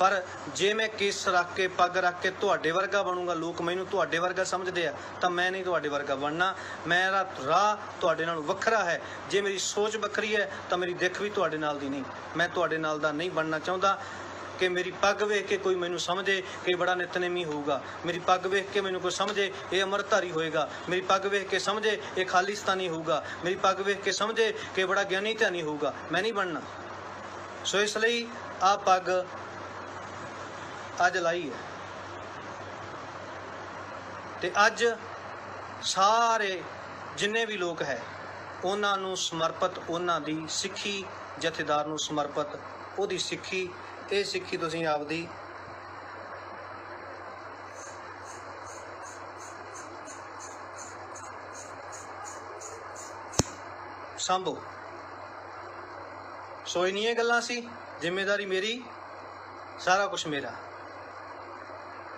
पर जे मैं केस रख के पग रख के तुहाडे वर्गा बनूंगा, लोग मैनूं तुहाडे वर्गा समझदे आ, तां मैं नहीं तुहाडे वर्गा बनना। मेरा राह तुहाडे नालों वखरा है। जे मेरी सोच वखरी है तां मेरी दिख भी तुहाडे नाल दी नहीं। मैं तुहाडे नाल दा नहीं बनना चाहुंदा कि मेरी पग वेख के कोई मैनूं समझे कि बड़ा नितनेमी होऊगा, मेरी पग वेख के मैनूं कोई समझे ये अमरधारी होएगा, मेरी पग वेख के समझे ये खालिस्तानी होऊगा, मेरी पग वेख के समझे कि बड़ा ज्ञानी ध्यानी होऊगा। मैं नहीं बनना। सो इसलिए आ पग अज लाई है ते अज सारे जिन्ने भी लोग है उन्हां नूं समर्पित, उन्हां दी सिੱਖੀ जथेदार नूं समर्पित, उहदी सिੱਖੀ ਇਹ ਸਿੱਖੀ ਤੁਸੀਂ ਆਪਦੀ ਸੰਭੋ। ਸੋ ਇੰਨੀਆਂ ਗੱਲਾਂ ਸੀ, ਜ਼ਿੰਮੇਵਾਰੀ ਮੇਰੀ, ਸਾਰਾ ਕੁਝ ਮੇਰਾ।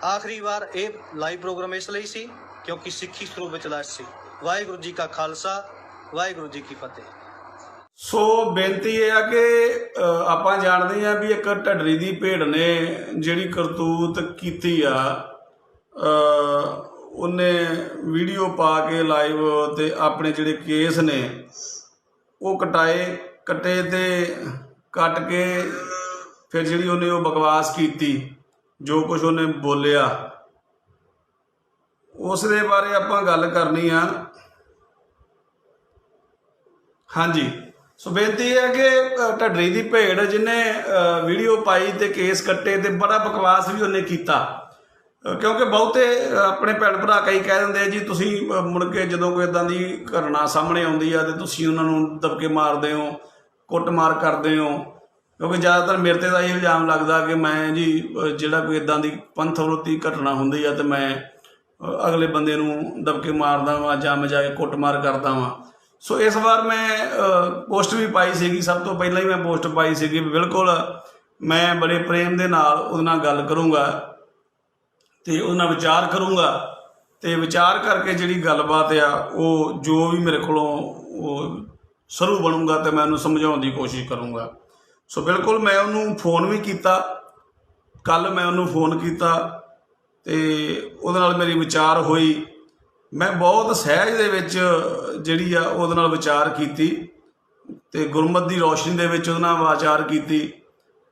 आखिरी बार ये लाइव प्रोग्राम इसलिए सी क्योंकि सिੱਖੀ ਸਰੂਪ ਵਿੱਚ ਲਾਸ਼ ਸੀ। वाहिगुरू जी का खालसा, वाहिगुरू जी की फतेह। ਸੋ ਬੇਨਤੀ ਇਹ ਆ ਕਿ ਆਪਾਂ ਜਾਣਦੇ ਆ ਵੀ ਇੱਕ ਢੱਡਰੀ ਦੀ ਭੇਡ ਨੇ ਜਿਹੜੀ ਕਰਤੂਤ ਕੀਤੀ ਆ, ਉਹਨੇ ਵੀਡੀਓ ਪਾ ਕੇ ਲਾਈਵ ਤੇ ਆਪਣੇ ਜਿਹੜੇ ਕੇਸ ਨੇ ਉਹ ਕੱਟੇ ਤੇ ਕੱਟ ਕੇ ਫਿਰ ਜਿਹੜੀ ਉਹਨੇ ਉਹ ਬਕਵਾਸ ਕੀਤੀ, ਜੋ ਕੁਝ ਉਹਨੇ ਬੋਲਿਆ, ਉਸ ਦੇ ਬਾਰੇ ਆਪਾਂ ਗੱਲ ਕਰਨੀ ਆ। ਹਾਂਜੀ, ਸੋ ਬੇਨਤੀ ਹੈ ਕਿ ਢੱਡਰੀ ਦੀ ਭੇਡ ਜਿਹਨੇ ਵੀਡੀਓ ਪਾਈ ਤੇ ਕੇਸ ਕੱਟੇ ਤੇ ਬੜਾ ਬਕਵਾਸ ਵੀ ਉਹਨੇ ਕੀਤਾ, ਕਿਉਂਕਿ ਬਹੁਤੇ ਆਪਣੇ ਭੈਣ ਭਰਾ ਕਈ ਕਹਿ ਦਿੰਦੇ ਆ ਜੀ ਤੁਸੀਂ ਮੁੜ ਕੇ ਜਦੋਂ ਕੋਈ ਇਦਾਂ ਦੀ ਘਟਨਾ ਸਾਹਮਣੇ ਆਉਂਦੀ ਆ ਤੇ ਤੁਸੀਂ ਉਹਨਾਂ ਨੂੰ ਦਬਕੇ ਮਾਰਦੇ ਹੋ, ਕੁੱਟਮਾਰ ਕਰਦੇ ਹੋ, ਕਿਉਂਕਿ ਜ਼ਿਆਦਾਤਰ ਮੇਰੇ ਤੇ ਤਾਂ ਇਹ ਇਲਜ਼ਾਮ ਲੱਗਦਾ ਕਿ ਮੈਂ ਜੀ ਜਿਹੜਾ ਕੋਈ ਇਦਾਂ ਦੀ ਪੰਥ ਵਿਰੋਧੀ ਘਟਨਾ ਹੁੰਦੀ ਆ ਤੇ ਮੈਂ ਅਗਲੇ ਬੰਦੇ ਨੂੰ ਦਬਕੇ ਮਾਰਦਾ ਵਾਂ ਜਾਂ ਮੈਂ ਜਾ ਕੇ ਕੁੱਟਮਾਰ ਕਰਦਾ ਵਾਂ। ਸੋ ਇਸ ਵਾਰ ਮੈਂ ਪੋਸਟ ਵੀ ਪਾਈ ਸੀਗੀ, ਸਭ ਤੋਂ ਪਹਿਲਾਂ ਹੀ ਮੈਂ ਪੋਸਟ ਪਾਈ ਸੀਗੀ, ਬਿਲਕੁਲ ਮੈਂ ਬੜੇ ਪ੍ਰੇਮ ਦੇ ਨਾਲ ਉਹਦੇ ਨਾਲ ਗੱਲ ਕਰੂੰਗਾ ਤੇ ਉਹਦੇ ਨਾਲ ਵਿਚਾਰ ਕਰੂੰਗਾ ਤੇ ਵਿਚਾਰ ਕਰਕੇ ਜਿਹੜੀ ਗੱਲਬਾਤ ਆ ਉਹ ਜੋ ਵੀ ਮੇਰੇ ਕੋਲੋਂ ਉਹ ਸਰੂ ਬਣੂਗਾ ਤੇ ਮੈਂ ਉਹਨੂੰ ਸਮਝਾਉਣ ਦੀ ਕੋਸ਼ਿਸ਼ ਕਰੂੰਗਾ। ਸੋ ਬਿਲਕੁਲ ਮੈਂ ਉਹਨੂੰ ਫੋਨ ਵੀ ਕੀਤਾ, ਕੱਲ੍ਹ ਮੈਂ ਉਹਨੂੰ ਫੋਨ ਕੀਤਾ ਤੇ ਉਹਦੇ ਨਾਲ ਮੇਰੀ ਵਿਚਾਰ ਹੋਈ। ਮੈਂ ਬਹੁਤ ਸਹਿਜ ਦੇ ਵਿੱਚ ਜਿਹੜੀ ਆ ਉਹਦੇ ਨਾਲ ਵਿਚਾਰ ਕੀਤੀ ਤੇ ਗੁਰਮਤਿ ਦੀ ਰੌਸ਼ਨੀ ਦੇ ਵਿੱਚ ਉਹਦੇ ਨਾਲ ਵਿਚਾਰ ਕੀਤੀ।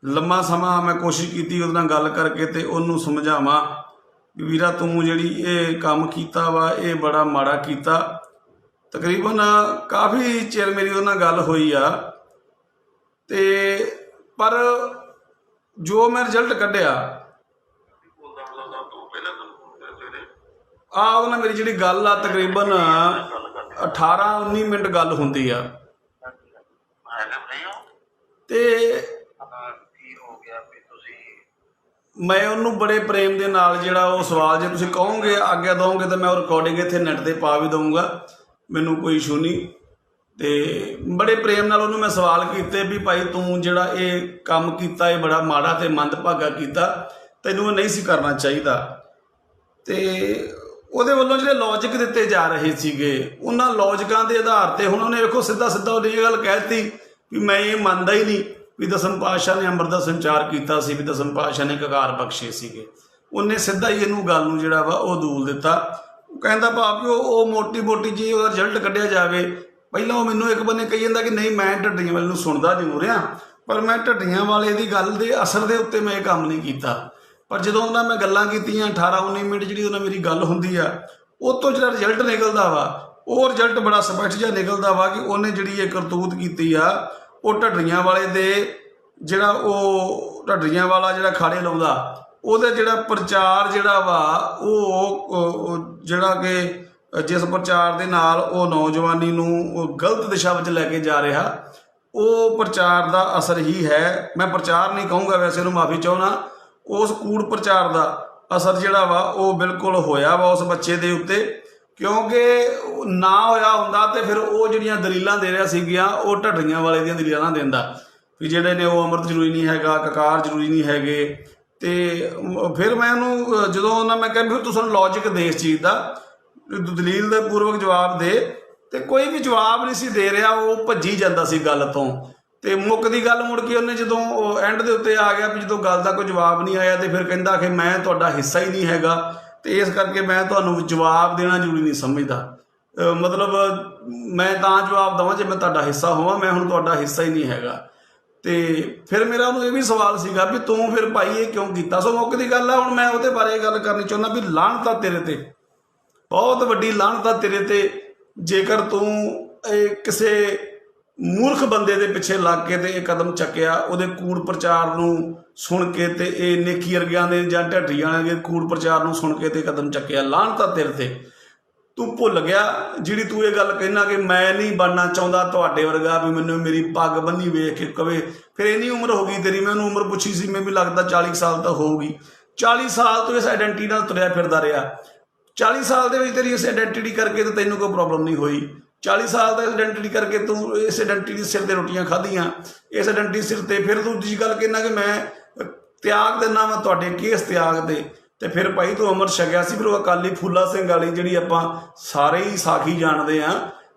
ਲੰਮਾ ਸਮਾਂ ਮੈਂ ਕੋਸ਼ਿਸ਼ ਕੀਤੀ ਉਹਦੇ ਨਾਲ ਗੱਲ ਕਰਕੇ ਤੇ ਉਹਨੂੰ ਸਮਝਾਵਾਂ ਵੀ ਵੀਰਾ ਤੂੰ ਜਿਹੜੀ ਇਹ ਕੰਮ ਕੀਤਾ ਵਾ ਇਹ ਬੜਾ ਮਾੜਾ ਕੀਤਾ। ਤਕਰੀਬਨ ਕਾਫੀ ਚਿਰ ਮੇਰੀ ਉਹਦੇ ਨਾਲ ਗੱਲ ਹੋਈ ਆ ਤੇ ਪਰ ਜੋ ਮੈਂ ਰਿਜ਼ਲਟ ਕੱਢਿਆ ਉਹਦੇ ਨਾਲ ਮੇਰੀ ਜਿਹੜੀ ਗੱਲ ਆ ਤਕਰੀਬਨ 18-19 ਮਿੰਟ ਗੱਲ ਹੁੰਦੀ ਆ ਤੇ ਮੈਂ ਉਹਨੂੰ ਬੜੇ ਪ੍ਰੇਮ ਦੇ ਨਾਲ ਜਿਹੜਾ ਉਹ ਸਵਾਲ, ਜੇ ਤੁਸੀਂ ਕਹੋਗੇ ਆਗਿਆ ਦਿਓਗੇ ਤਾਂ ਮੈਂ ਉਹ ਰਿਕਾਰਡਿੰਗ ਇੱਥੇ ਨੈੱਟ 'ਤੇ ਪਾ ਵੀ ਦਊਂਗਾ, ਮੈਨੂੰ ਕੋਈ ਇਸ਼ੂ ਨਹੀਂ। ਤੇ ਬੜੇ ਪ੍ਰੇਮ ਨਾਲ ਉਹਨੂੰ ਮੈਂ ਸਵਾਲ ਕੀਤੇ ਵੀ ਭਾਈ ਤੂੰ ਜਿਹੜਾ ਇਹ ਕੰਮ ਕੀਤਾ ਇਹ ਬੜਾ ਮਾੜਾ ਤੇ ਮੰਦਭਾਗਾ ਕੀਤਾ, ਤੈਨੂੰ ਇਹ ਨਹੀਂ ਸੀ ਕਰਨਾ ਚਾਹੀਦਾ। ਤੇ ਉਹਦੇ ਵੱਲੋਂ ਜਿਹੜੇ ਲੌਜਿਕ ਦਿੱਤੇ ਜਾ ਰਹੇ ਸੀਗੇ ਉਹਨਾਂ ਲੌਜਿਕਾਂ ਦੇ ਆਧਾਰ 'ਤੇ ਹੁਣ ਉਹਨੇ ਵੇਖੋ ਸਿੱਧਾ ਉਹਨੇ ਇਹ ਗੱਲ ਕਹਿ ਦਿੱਤੀ ਵੀ ਮੈਂ ਇਹ ਮੰਨਦਾ ਹੀ ਨਹੀਂ ਵੀ ਦਸਮ ਪਾਤਸ਼ਾਹ ਨੇ ਅੰਮ੍ਰਿਤ ਦਾ ਸੰਚਾਰ ਕੀਤਾ ਸੀ, ਵੀ ਦਸਮ ਪਾਤਸ਼ਾਹ ਨੇ ਕਕਾਰ ਬਖਸ਼ੇ ਸੀਗੇ। ਉਹਨੇ ਸਿੱਧਾ ਹੀ ਇਹਨੂੰ ਗੱਲ ਨੂੰ ਜਿਹੜਾ ਵਾ ਉਹ ਦੂਲ ਦਿੱਤਾ। ਉਹ ਕਹਿੰਦਾ ਭਾਵ ਉਹ ਮੋਟੀ ਜੀ ਉਹਦਾ ਰਿਜ਼ਲਟ ਕੱਢਿਆ ਜਾਵੇ। ਪਹਿਲਾਂ ਉਹ ਮੈਨੂੰ ਇੱਕ ਬੰਨੇ ਕਹੀ ਜਾਂਦਾ ਕਿ ਨਹੀਂ ਮੈਂ ਢੱਡੀਆਂ ਵਾਲੇ ਨੂੰ ਸੁਣਦਾ ਜ਼ਰੂਰ ਰਿਹਾ, ਪਰ ਮੈਂ ਢੱਡੀਆਂ ਵਾਲੇ ਦੀ ਗੱਲ ਦੇ ਅਸਰ ਦੇ ਉੱਤੇ ਮੈਂ ਇਹ ਕੰਮ ਨਹੀਂ ਕੀਤਾ। ਪਰ ਜਦੋਂ ਉਹਨਾਂ ਮੈਂ ਗੱਲਾਂ ਕੀਤੀਆਂ 18-19 ਮਿੰਟ ਜਿਹੜੀ ਉਹਨਾਂ ਮੇਰੀ ਗੱਲ ਹੁੰਦੀ ਆ ਉਹ ਤੋਂ ਜਿਹੜਾ ਰਿਜ਼ਲਟ ਨਿਕਲਦਾ ਵਾ ਉਹ ਰਿਜ਼ਲਟ ਬੜਾ ਸਪਸ਼ਟ ਜਿਹਾ ਨਿਕਲਦਾ ਵਾ ਕਿ ਉਹਨੇ ਜਿਹੜੀ ਇਹ ਕਰਤੂਤ ਕੀਤੀ ਆ ਉਹ ਢੱਡਰੀਆਂ ਵਾਲੇ ਦੇ ਜਿਹੜਾ ਉਹ ਢੱਡਰੀਆਂ ਵਾਲਾ ਜਿਹੜਾ ਖਾੜੇ ਲਾਉਂਦਾ ਉਹਦਾ ਜਿਹੜਾ ਪ੍ਰਚਾਰ ਜਿਹੜਾ ਵਾ ਉਹ ਜਿਹੜਾ ਕਿ ਜਿਸ ਪ੍ਰਚਾਰ ਦੇ ਨਾਲ ਉਹ ਨੌਜਵਾਨੀ ਨੂੰ ਉਹ ਗਲਤ ਦਿਸ਼ਾ ਵਿੱਚ ਲੈ ਕੇ ਜਾ ਰਿਹਾ, ਉਹ ਪ੍ਰਚਾਰ ਦਾ ਅਸਰ ਹੀ ਹੈ। ਮੈਂ ਪ੍ਰਚਾਰ ਨਹੀਂ ਕਹੂੰਗਾ, ਵੈਸੇ ਉਹਨੂੰ ਮਾਫੀ ਚਾਹੁੰਦਾ। ਉਸ ਕੂੜ ਪ੍ਰਚਾਰ ਦਾ ਅਸਰ ਜਿਹੜਾ ਵਾ ਉਹ ਬਿਲਕੁਲ ਹੋਇਆ ਵਾ ਉਸ ਬੱਚੇ ਦੇ ਉੱਤੇ, ਕਿਉਂਕਿ ਨਾ ਹੋਇਆ ਹੁੰਦਾ ਤੇ ਫਿਰ ਉਹ ਜਿਹੜੀਆਂ ਦਲੀਲਾਂ ਦੇ ਰਿਹਾ ਸੀਗੀਆਂ ਉਹ ਢੱਡਰੀਆਂ ਵਾਲੇ ਦੀਆਂ ਦਲੀਲਾਂ ਨਾ ਦਿੰਦਾ ਵੀ ਜਿਹੜੇ ਨੇ ਉਹ ਅੰਮ੍ਰਿਤ ਜ਼ਰੂਰੀ ਨਹੀਂ ਹੈਗਾ, ਕਕਾਰ ਜ਼ਰੂਰੀ ਨਹੀਂ ਹੈਗੇ। ਤੇ ਫਿਰ ਮੈਂ ਉਹਨੂੰ ਜਦੋਂ ਉਹਨਾਂ ਮੈਂ ਕਿਹਾ ਵੀ ਤੂੰ ਸਾਨੂੰ ਲੌਜਿਕ ਦੇ ਇਸ ਚੀਜ਼ ਦਾ, ਦਲੀਲ ਦੇ ਪੂਰਵਕ ਜਵਾਬ ਦੇ, ਤੇ ਕੋਈ ਵੀ ਜਵਾਬ ਨਹੀਂ ਸੀ ਦੇ ਰਿਹਾ। ਉਹ ਭੱਜੀ ਜਾਂਦਾ ਸੀ ਗੱਲ ਤੋਂ ਤੇ ਮੁੱਕਦੀ ਗੱਲ ਮੁੜ ਕੇ ਉਹਨੇ ਜਦੋਂ ਐਂਡ ਦੇ ਉੱਤੇ ਆ ਗਿਆ ਵੀ ਜਦੋਂ ਗੱਲ ਦਾ ਕੋਈ ਜਵਾਬ ਨਹੀਂ ਆਇਆ ਤੇ ਫਿਰ ਕਹਿੰਦਾ ਕਿ ਮੈਂ ਤੁਹਾਡਾ ਹਿੱਸਾ ਹੀ ਨਹੀਂ ਹੈਗਾ ਤੇ ਇਸ ਕਰਕੇ ਮੈਂ ਤੁਹਾਨੂੰ ਜਵਾਬ ਦੇਣਾ ਜ਼ਰੂਰੀ ਨਹੀਂ ਸਮਝਦਾ। ਮਤਲਬ ਮੈਂ ਤਾਂ ਜਵਾਬ ਦੇਵਾਂ ਜੇ ਮੈਂ ਤੁਹਾਡਾ ਹਿੱਸਾ ਹੋਵਾਂ, ਮੈਂ ਹੁਣ ਤੁਹਾਡਾ ਹਿੱਸਾ ਹੀ ਨਹੀਂ ਹੈਗਾ। ਤੇ ਫਿਰ ਮੇਰਾ ਉਹਨੂੰ ਇਹ ਵੀ ਸਵਾਲ ਸੀਗਾ ਵੀ ਤੂੰ ਫਿਰ ਭਾਈ ਇਹ ਕਿਉਂ ਕੀਤਾ। ਸੋ ਮੁੱਕਦੀ ਗੱਲ ਆ, ਹੁਣ ਮੈਂ ਉਹਦੇ ਬਾਰੇ ਗੱਲ ਕਰਨੀ ਚਾਹੁੰਦਾ ਵੀ ਲਾਹਨਤ ਆ ਤੇਰੇ ਤੇ, ਬਹੁਤ ਵੱਡੀ ਲਾਹਨਤ ਆ ਤੇਰੇ ਤੇ, ਜੇਕਰ ਤੂੰ ਇਹ ਕਿਸੇ ਮੂਰਖ ਬੰਦੇ ਦੇ ਪਿੱਛੇ ਲੱਗ ਕੇ ਤੇ ਇਹ ਕਦਮ ਚੱਕਿਆ, ਉਹਦੇ ਕੂੜ ਪ੍ਰਚਾਰ ਨੂੰ ਸੁਣ ਕੇ ਤੇ ਇਹ ਨੇਕੀ ਵਰਗਿਆਂ ਦੇ ਜਾਂ ਢੱਡੀ ਵਾਲਿਆਂ ਦੇ ਕੂੜ ਪ੍ਰਚਾਰ ਨੂੰ ਸੁਣ ਕੇ ਤੇ ਕਦਮ ਚੱਕਿਆ। ਲਾਹਨਤ ਆ ਤੇਰੇ ਤੇ। ਤੂੰ ਭੁੱਲ ਗਿਆ ਜਿਹੜੀ ਤੂੰ ਇਹ ਗੱਲ ਕਹਿਣਾ ਕਿ ਮੈਂ ਨਹੀਂ ਬਣਨਾ ਚਾਹੁੰਦਾ ਤੁਹਾਡੇ ਵਰਗਾ, ਵੀ ਮੈਨੂੰ ਮੇਰੀ ਪੱਗ ਬੰਨੀ ਵੇਖ ਕੇ ਕਵੇ। ਫਿਰ ਇੰਨੀ ਉਮਰ ਹੋ ਗਈ ਤੇਰੀ, ਮੈਂ ਉਹਨੂੰ ਉਮਰ ਪੁੱਛੀ ਸੀ, ਮੈਂ ਵੀ ਲੱਗਦਾ 40 ਸਾਲ ਤਾਂ ਹੋਊਗੀ। 40 ਸਾਲ ਤੋਂ ਇਸ ਆਈਡੈਂਟੀਟੀ ਨਾਲ ਤੁਰਿਆ ਫਿਰਦਾ ਰਿਹਾ। 40 ਸਾਲ ਦੇ ਵਿੱਚ ਤੇਰੀ ਇਸ ਆਈਡੈਂਟੀਟੀ ਕਰਕੇ ਤਾਂ ਤੈਨੂੰ ਕੋਈ ਪ੍ਰੋਬਲਮ ਨਹੀਂ ਹੋਈ। 40 ਸਾਲ ਦਾ ਆਈਡੈਂਟੀਟੀ ਕਰਕੇ ਤੂੰ ਇਸ ਆਈਡੈਂਟੀਟੀ ਦੇ ਸਿਰ ਤੇ ਰੋਟੀਆਂ ਖਾਧੀਆਂ, ਇਸ ਆਈਡੈਂਟੀਟੀ ਸਿਰ ਤੇ। ਫਿਰ ਤੂੰ ਦੂਜੀ ਗੱਲ ਕਹਿਣਾ ਕਿ ਮੈਂ ਤਿਆਗ ਦਿੰਦਾ ਵਾ ਤੁਹਾਡੇ ਕੇਸ ਤਿਆਗ ਦੇ। ਤੇ ਫਿਰ ਭਾਈ ਤੂੰ ਅੰਮ੍ਰਿਤ ਛਕਿਆ ਸੀ, ਫਿਰ ਉਹ ਅਕਾਲੀ ਫੂਲਾ ਸਿੰਘ ਵਾਲੀ ਜਿਹੜੀ ਆਪਾਂ ਸਾਰੇ ਹੀ ਸਾਖੀ ਜਾਣਦੇ ਆ,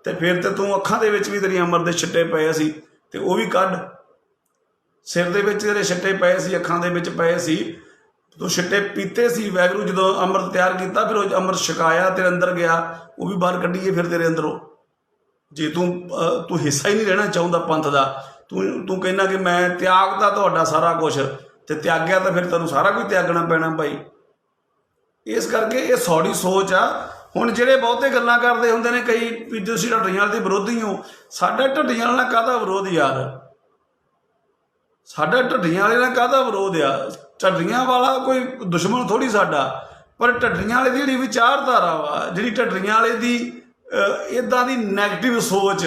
ਤੇ ਫਿਰ ਤੇ ਤੂੰ ਅੱਖਾਂ ਦੇ ਵਿੱਚ ਵੀ ਤੇਰੀ ਅੰਮ੍ਰਿਤ ਦੇ ਛਿੱਟੇ ਪਏ ਸੀ ਤੇ ਉਹ ਵੀ ਕੱਢ। ਸਿਰ ਦੇ ਵਿੱਚ ਤੇਰੇ ਛਿੱਟੇ ਪਏ ਸੀ, ਅੱਖਾਂ ਦੇ ਵਿੱਚ ਪਏ ਸੀ, ਤੂੰ ਛਿੱਟੇ ਪੀਤੇ ਸੀ। ਵਾਹਿਗੁਰੂ ਜਦੋਂ ਅੰਮ੍ਰਿਤ ਤਿਆਰ ਕੀਤਾ, ਫਿਰ ਉਹ ਅੰਮ੍ਰਿਤ ਛਕਾਇਆ, ਤੇਰੇ ਅੰਦਰ ਗਿਆ, ਉਹ ਵੀ ਬਾਹਰ ਕੱਢੀਏ ਫਿਰ ਤੇਰੇ ਅੰਦਰੋਂ। ਜੇ ਤੂੰ ਹਿੱਸਾ ਹੀ ਨਹੀਂ ਰਹਿਣਾ ਚਾਹੁੰਦਾ ਪੰਥ ਦਾ, ਤੂੰ ਕਹਿੰਦਾ ਕਿ ਮੈਂ ਤਿਆਗਦਾ ਤੁਹਾਡਾ ਸਾਰਾ ਕੁਛ, ਤੇ ਤਿਆਗਿਆ ਤਾਂ ਫਿਰ ਤੈਨੂੰ ਸਾਰਾ ਕੁਝ ਤਿਆਗਣਾ ਪੈਣਾ ਭਾਈ। ਇਸ ਕਰਕੇ ਇਹ ਸੌੜੀ ਸੋਚ ਆ। ਹੁਣ ਜਿਹੜੇ ਬਹੁਤੇ ਗੱਲਾਂ ਕਰਦੇ ਹੁੰਦੇ ਨੇ ਕਈ ਵੀ ਤੁਸੀਂ ਢੱਡੀਆਂ ਵਾਲੇ ਦੇ ਵਿਰੋਧੀ ਹੋ, ਸਾਡਾ ਢੱਡੀਆਂ ਵਾਲੇ ਨਾਲ ਕਾਹਦਾ ਵਿਰੋਧ ਯਾਰ? ਸਾਡਾ ਢੱਡੀਆਂ ਵਾਲੇ ਨਾਲ ਕਾਹਦਾ ਵਿਰੋਧ ਆ? ਢੱਡੀਆਂ ਵਾਲਾ ਕੋਈ ਦੁਸ਼ਮਣ ਥੋੜੀ ਸਾਡਾ, ਪਰ ਢੱਡੀਆਂ ਵਾਲੇ ਦੀ ਜਿਹੜੀ ਵਿਚਾਰਧਾਰਾ ਵਾ, ਜਿਹੜੀ ਢੱਡੀਆਂ ਵਾਲੇ ਦੀ ਇੱਦਾਂ ਦੀ ਨੈਗੇਟਿਵ ਸੋਚ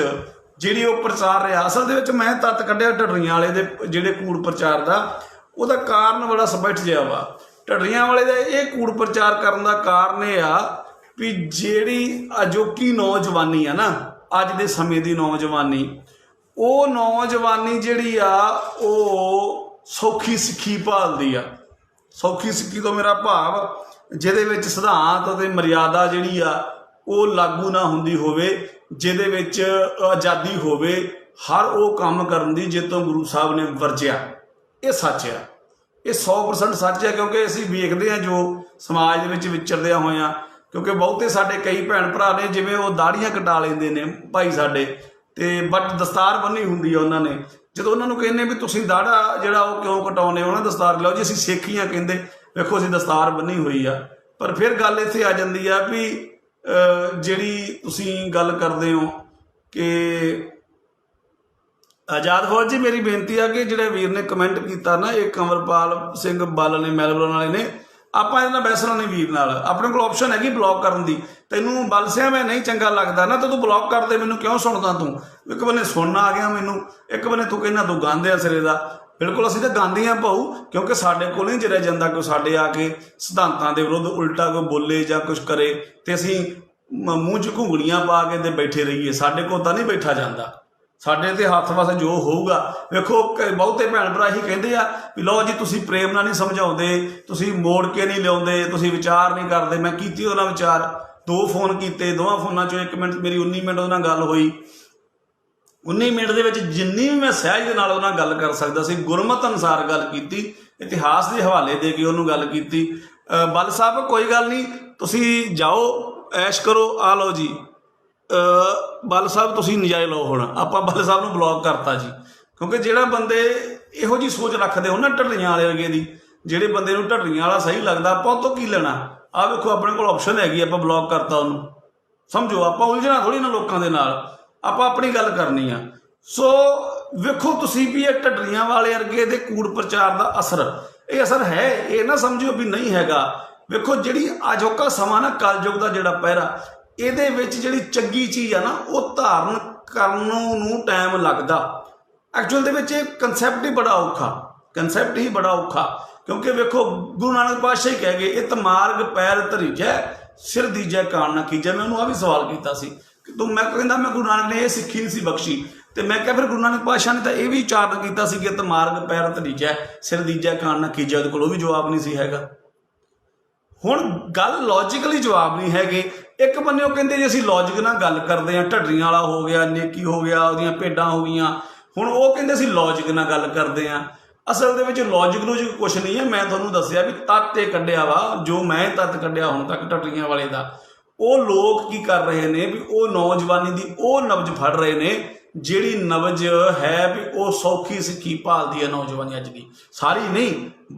ਜਿਹੜੀ ਉਹ ਪ੍ਰਚਾਰ ਰਿਹਾ, ਅਸਲ ਦੇ ਵਿੱਚ ਮੈਂ ਤੱਤ ਕੱਢਿਆ ਢੱਡੀਆਂ ਵਾਲੇ ਦੇ ਜਿਹੜੇ ਕੂੜ ਪ੍ਰਚਾਰ ਦਾ। ਉਹਦਾ ਕਾਰਨ ਬੜਾ ਸਪਸ਼ਟ ਜਿਹਾ ਵਾ। ਢੱਡੀਆਂ ਵਾਲੇ ਦਾ ਇਹ ਕੂੜ ਪ੍ਰਚਾਰ ਕਰਨ ਦਾ ਕਾਰਨ ਇਹ ਆ ਵੀ ਜਿਹੜੀ ਅਜੋਕੀ ਨੌਜਵਾਨੀ ਆ ਨਾ, ਅੱਜ ਦੇ ਸਮੇਂ ਦੀ ਨੌਜਵਾਨੀ, ਉਹ ਨੌਜਵਾਨੀ ਜਿਹੜੀ ਆ ਉਹ ਸੌਖੀ ਸਿੱਖੀ ਭਾਲਦੀ ਆ। ਸੌਖੀ ਸਿੱਖੀ ਤੋਂ ਮੇਰਾ ਭਾਵ ਜਿਹਦੇ ਵਿੱਚ ਸਿਧਾਂਤ ਅਤੇ ਮਰਿਆਦਾ ਜਿਹੜੀ ਆ ਉਹ ਲਾਗੂ ਨਾ ਹੁੰਦੀ ਹੋਵੇ, ਜਿਹਦੇ ਵਿੱਚ ਆਜ਼ਾਦੀ ਹੋਵੇ ਹਰ ਉਹ ਕੰਮ ਕਰਨ ਦੀ ਜਿਸ ਤੋਂ ਗੁਰੂ ਸਾਹਿਬ ਨੇ ਵਰਜਿਆ। ਇਹ ਸੱਚ ਆ, ਇਹ 100% ਸੱਚ ਹੈ। ਕਿਉਂਕਿ ਅਸੀਂ ਵੇਖਦੇ ਹਾਂ ਜੋ ਸਮਾਜ ਦੇ ਵਿੱਚ ਵਿਚਰਦਿਆਂ ਹੋਇਆਂ, ਕਿਉਂਕਿ ਬਹੁਤੇ ਸਾਡੇ ਕਈ ਭੈਣ ਭਰਾ ਨੇ ਜਿਵੇਂ ਉਹ ਦਾੜੀਆਂ ਕਟਾ ਲੈਂਦੇ ਨੇ ਭਾਈ ਸਾਡੇ, ਤੇ ਬਟ ਦਸਤਾਰ ਬੰਨੀ ਹੁੰਦੀ ਆ ਉਹਨਾਂ ਨੇ। ਜਦੋਂ ਉਹਨਾਂ ਨੂੰ ਕਹਿੰਦੇ ਵੀ ਤੁਸੀਂ ਦਾੜਾ ਜਿਹੜਾ ਉਹ ਕਿਉਂ ਕਟਾਉਂਦੇ ਹੋ, ਉਹਨਾਂ ਦਸਤਾਰ ਲਓ ਜੀ, ਅਸੀਂ ਸਿੱਖ ਹੀ ਆ, ਕਹਿੰਦੇ ਵੇਖੋ ਅਸੀਂ ਦਸਤਾਰ ਬੰਨੀ ਹੋਈ ਆ। ਪਰ ਫਿਰ ਗੱਲ ਇੱਥੇ ਆ ਜਾਂਦੀ ਆ ਵੀ ਜਿਹੜੀ ਤੁਸੀਂ ਗੱਲ ਕਰਦੇ ਹੋ ਕਿ ਆਜ਼ਾਦ ਫੌਜ ਜੀ, ਮੇਰੀ ਬੇਨਤੀ ਆ ਕਿ ਜਿਹੜੇ ਵੀਰ ਨੇ ਕਮੈਂਟ ਕੀਤਾ ਨਾ, ਇਹ ਕੰਵਰਪਾਲ ਸਿੰਘ ਬਾਲ ਨੇ, ਮੈਲਬੌਰਨ ਵਾਲੇ ਨੇ, ਆਪਾਂ ਇਹਦੇ ਨਾਲ ਬੈਸਣਾ ਨਹੀਂ ਵੀਰ ਨਾਲ। ਆਪਣੇ ਕੋਲ ਆਪਸ਼ਨ ਹੈਗੀ ਬਲੌਕ ਕਰਨ ਦੀ। ਤੈਨੂੰ ਬਲ ਸਿਆ ਮੈਂ ਨਹੀਂ ਚੰਗਾ ਲੱਗਦਾ ਨਾ ਤਾਂ ਤੂੰ ਬਲੌਕ ਕਰ ਦੇ, ਮੈਨੂੰ ਕਿਉਂ ਸੁਣਦਾ ਤੂੰ? ਇੱਕ ਬੰਨੇ ਸੁਣਨਾ ਆ ਗਿਆ ਮੈਨੂੰ, ਇੱਕ ਬੰਨੇ ਤੂੰ ਕਹਿੰਦਾ ਤੂੰ ਗਾਉਂਦੇ ਆ ਸਿਰੇ ਦਾ। ਬਿਲਕੁਲ ਅਸੀਂ ਤਾਂ ਗਾਉਂਦੇ ਹਾਂ ਭਾਊ, ਕਿਉਂਕਿ ਸਾਡੇ ਕੋਲ ਨਹੀਂ ਜਿਰਿਆ ਜਾਂਦਾ ਕਿ ਸਾਡੇ ਆ ਕੇ ਸਿਧਾਂਤਾਂ ਦੇ ਵਿਰੁੱਧ ਉਲਟਾ ਕੋਈ ਬੋਲੇ ਜਾਂ ਕੁਛ ਕਰੇ ਤੇ ਅਸੀਂ ਮੂੰਹ 'ਚ ਘੁੰਗਲੀਆਂ ਪਾ ਕੇ ਤੇ ਬੈਠੇ ਰਹੀਏ। ਸਾਡੇ ਕੋਲ ਤਾਂ ਨਹੀਂ ਬੈਠਾ ਜਾਂਦਾ। ਸਾਡੇ ਤੇ ਹੱਥ ਵਸ ਜੋ ਹੋਊਗਾ। ਵੇਖੋ ਬਹੁਤੇ ਭੈਣ ਭਰਾ ਹੀ ਕਹਿੰਦੇ ਆ ਵੀ ਲਓ ਜੀ ਤੁਸੀਂ ਪ੍ਰੇਮ ਨਾਲ ਨਹੀਂ ਸਮਝਾਉਂਦੇ, ਤੁਸੀਂ ਮੋੜ ਕੇ ਨਹੀਂ ਲਿਆਉਂਦੇ, ਤੁਸੀਂ ਵਿਚਾਰ ਨਹੀਂ ਕਰਦੇ। ਮੈਂ ਕੀਤੀ ਉਹਦੇ ਨਾਲ ਵਿਚਾਰ, 2 ਫੋਨ ਕੀਤੇ, ਦੋਵਾਂ ਫੋਨਾਂ 'ਚੋਂ 1 ਮਿੰਟ ਮੇਰੀ 19 ਮਿੰਟ ਉਹਦੇ ਨਾਲ ਗੱਲ ਹੋਈ। 19 ਮਿੰਟ ਦੇ ਵਿੱਚ ਜਿੰਨੀ ਵੀ ਮੈਂ ਸਹਿਜ ਦੇ ਨਾਲ ਉਹਨਾਂ ਗੱਲ ਕਰ ਸਕਦਾ ਸੀ, ਗੁਰਮਤ ਅਨੁਸਾਰ ਗੱਲ ਕੀਤੀ, ਇਤਿਹਾਸ ਦੇ ਹਵਾਲੇ ਦੇ ਕੇ ਉਹਨੂੰ ਗੱਲ ਕੀਤੀ। ਬਲ ਸਾਹਿਬ ਕੋਈ ਗੱਲ ਨਹੀਂ, ਤੁਸੀਂ ਜਾਓ ਐਸ਼ ਕਰੋ, ਆ ਲਓ ਜੀ ਬਲ ਸਾਹਿਬ ਤੁਸੀਂ ਨਜਾਇਜ਼ ਲਓ। ਹੁਣ ਆਪਾਂ ਬਲ ਸਾਹਿਬ ਨੂੰ ਬਲੌਕ ਕਰਤਾ ਜੀ, ਕਿਉਂਕਿ ਜਿਹੜਾ ਬੰਦੇ ਇਹੋ ਜਿਹੀ ਸੋਚ ਰੱਖਦੇ ਹੋ ਨਾ ਢੱਡੀਆਂ ਵਾਲੇ ਵਰਗੇ ਦੀ, ਜਿਹੜੇ ਬੰਦੇ ਨੂੰ ਢੱਡੀਆਂ ਵਾਲਾ ਸਹੀ ਲੱਗਦਾ, ਆਪਾਂ ਉਹ ਤੋਂ ਕੀ ਲੈਣਾ? ਆਹ ਵੇਖੋ ਆਪਣੇ ਕੋਲ ਆਪਸ਼ਨ ਹੈਗੀ, ਆਪਾਂ ਬਲੌਕ ਕਰਤਾ ਉਹਨੂੰ। ਸਮਝੋ ਆਪਾਂ ਉਲਝਣਾ ਥੋੜੀ ਨਾ ਲੋਕਾਂ ਦੇ ਨਾਲ, ਆਪਾਂ ਆਪਣੀ ਗੱਲ ਕਰਨੀ ਆ। ਸੋ ਵੇਖੋ ਤੁਸੀਂ ਵੀ ਇਹ ਢੱਡੀਆਂ ਵਾਲੇ ਵਰਗੇ ਦੇ ਕੂੜ ਪ੍ਰਚਾਰ ਦਾ ਅਸਰ, ਇਹ ਅਸਰ ਹੈ, ਇਹ ਨਾ ਸਮਝੋ ਵੀ ਨਹੀਂ ਹੈਗਾ। ਵੇਖੋ ਜਿਹੜੀ ਅਜੋਕਾ ਸਮਾਂ ਨਾ, ਕਲਯੁਗ ਦਾ ਜਿਹੜਾ ਪਹਿਰਾ, ਇਹਦੇ ਵਿੱਚ ਜਿਹੜੀ ਚੰਗੀ ਚੀਜ਼ ਆ ਨਾ ਉਹ ਧਾਰਨ ਕਰਨ ਨੂੰ ਟਾਈਮ ਲੱਗਦਾ। ਐਕਚੁਅਲ ਦੇ ਵਿੱਚ ਇਹ ਕੰਸੈਪਟ ਹੀ ਬੜਾ ਔਖਾ, ਕਿਉਂਕਿ ਵੇਖੋ ਗੁਰੂ ਨਾਨਕ ਪਾਤਸ਼ਾਹ ਹੀ ਕਹਿ ਗਏ, ਇਹ ਮਾਰਗ ਪੈਰ ਧਰੀਜੈ ਸਿਰ ਦੀਜੈ ਕਾਣ ਨਾ ਕੀਜੈ। ਮੈਂ ਉਹਨੂੰ ਆ ਵੀ ਸਵਾਲ ਕੀਤਾ ਸੀ ਕਿ ਤੂੰ, ਮੈਂ ਕਹਿੰਦਾ ਮੈਂ ਗੁਰੂ ਨਾਨਕ ਨੇ ਇਹ ਸਿੱਖੀ ਨਹੀਂ ਸੀ ਬਖਸ਼ੀ, ਤੇ ਮੈਂ ਕਿਹਾ ਫਿਰ ਗੁਰੂ ਨਾਨਕ ਪਾਤਸ਼ਾਹ ਨੇ ਤਾਂ ਇਹ ਵੀ ਉਚਾਰਨ ਕੀਤਾ ਸੀ ਕਿ ਮਾਰਗ ਪੈਰ ਧਰੀਜੈ ਸਿਰ ਦੀਜੈ ਕਾਣ ਨਾ ਕੀਜੈ। ਉਹਦੇ ਕੋਲ ਉਹ ਵੀ ਜਵਾਬ ਨਹੀਂ ਸੀ ਹੈਗਾ। ਹੁਣ ਗੱਲ ਲੌਜੀਕਲੀ ਜਵਾਬ ਨਹੀਂ ਹੈਗੇ। ਇੱਕ ਬੰਨੇ ਉਹ ਕਹਿੰਦੇ ਜੀ ਅਸੀਂ ਲੌਜਿਕ ਨਾਲ ਗੱਲ ਕਰਦੇ ਹਾਂ, ਢੱਡਰੀਆਂ ਵਾਲਾ ਹੋ ਗਿਆ, ਨੇਕੀ ਹੋ ਗਿਆ, ਉਹਦੀਆਂ ਭੇਡਾਂ ਹੋ ਗਈਆਂ, ਹੁਣ ਉਹ ਕਹਿੰਦੇ ਅਸੀਂ ਲੌਜਿਕ ਨਾਲ ਗੱਲ ਕਰਦੇ ਆ। ਅਸਲ ਦੇ ਵਿੱਚ ਲੌਜਿਕ ਕੁਛ ਨਹੀਂ ਹੈ। ਮੈਂ ਤੁਹਾਨੂੰ ਦੱਸਿਆ ਵੀ ਤੱਤ ਇਹ ਕੱਢਿਆ ਵਾ, ਜੋ ਮੈਂ ਤੱਤ ਕੱਢਿਆ ਹੁਣ ਤੱਕ ਟੱਟਰੀਆਂ ਵਾਲੇ ਦਾ। ਉਹ ਲੋਕ ਕੀ ਕਰ ਰਹੇ ਨੇ ਵੀ ਉਹ ਨੌਜਵਾਨੀ ਦੀ ਉਹ ਨਬਜ ਫੜ ਰਹੇ ਨੇ ਜਿਹੜੀ ਨਬਜ ਹੈ ਵੀ ਉਹ ਸੌਖੀ ਸਿੱਖੀ ਭਾਲਦੀ ਹੈ ਨੌਜਵਾਨੀ ਅੱਜ ਦੀ। ਸਾਰੀ ਨਹੀਂ,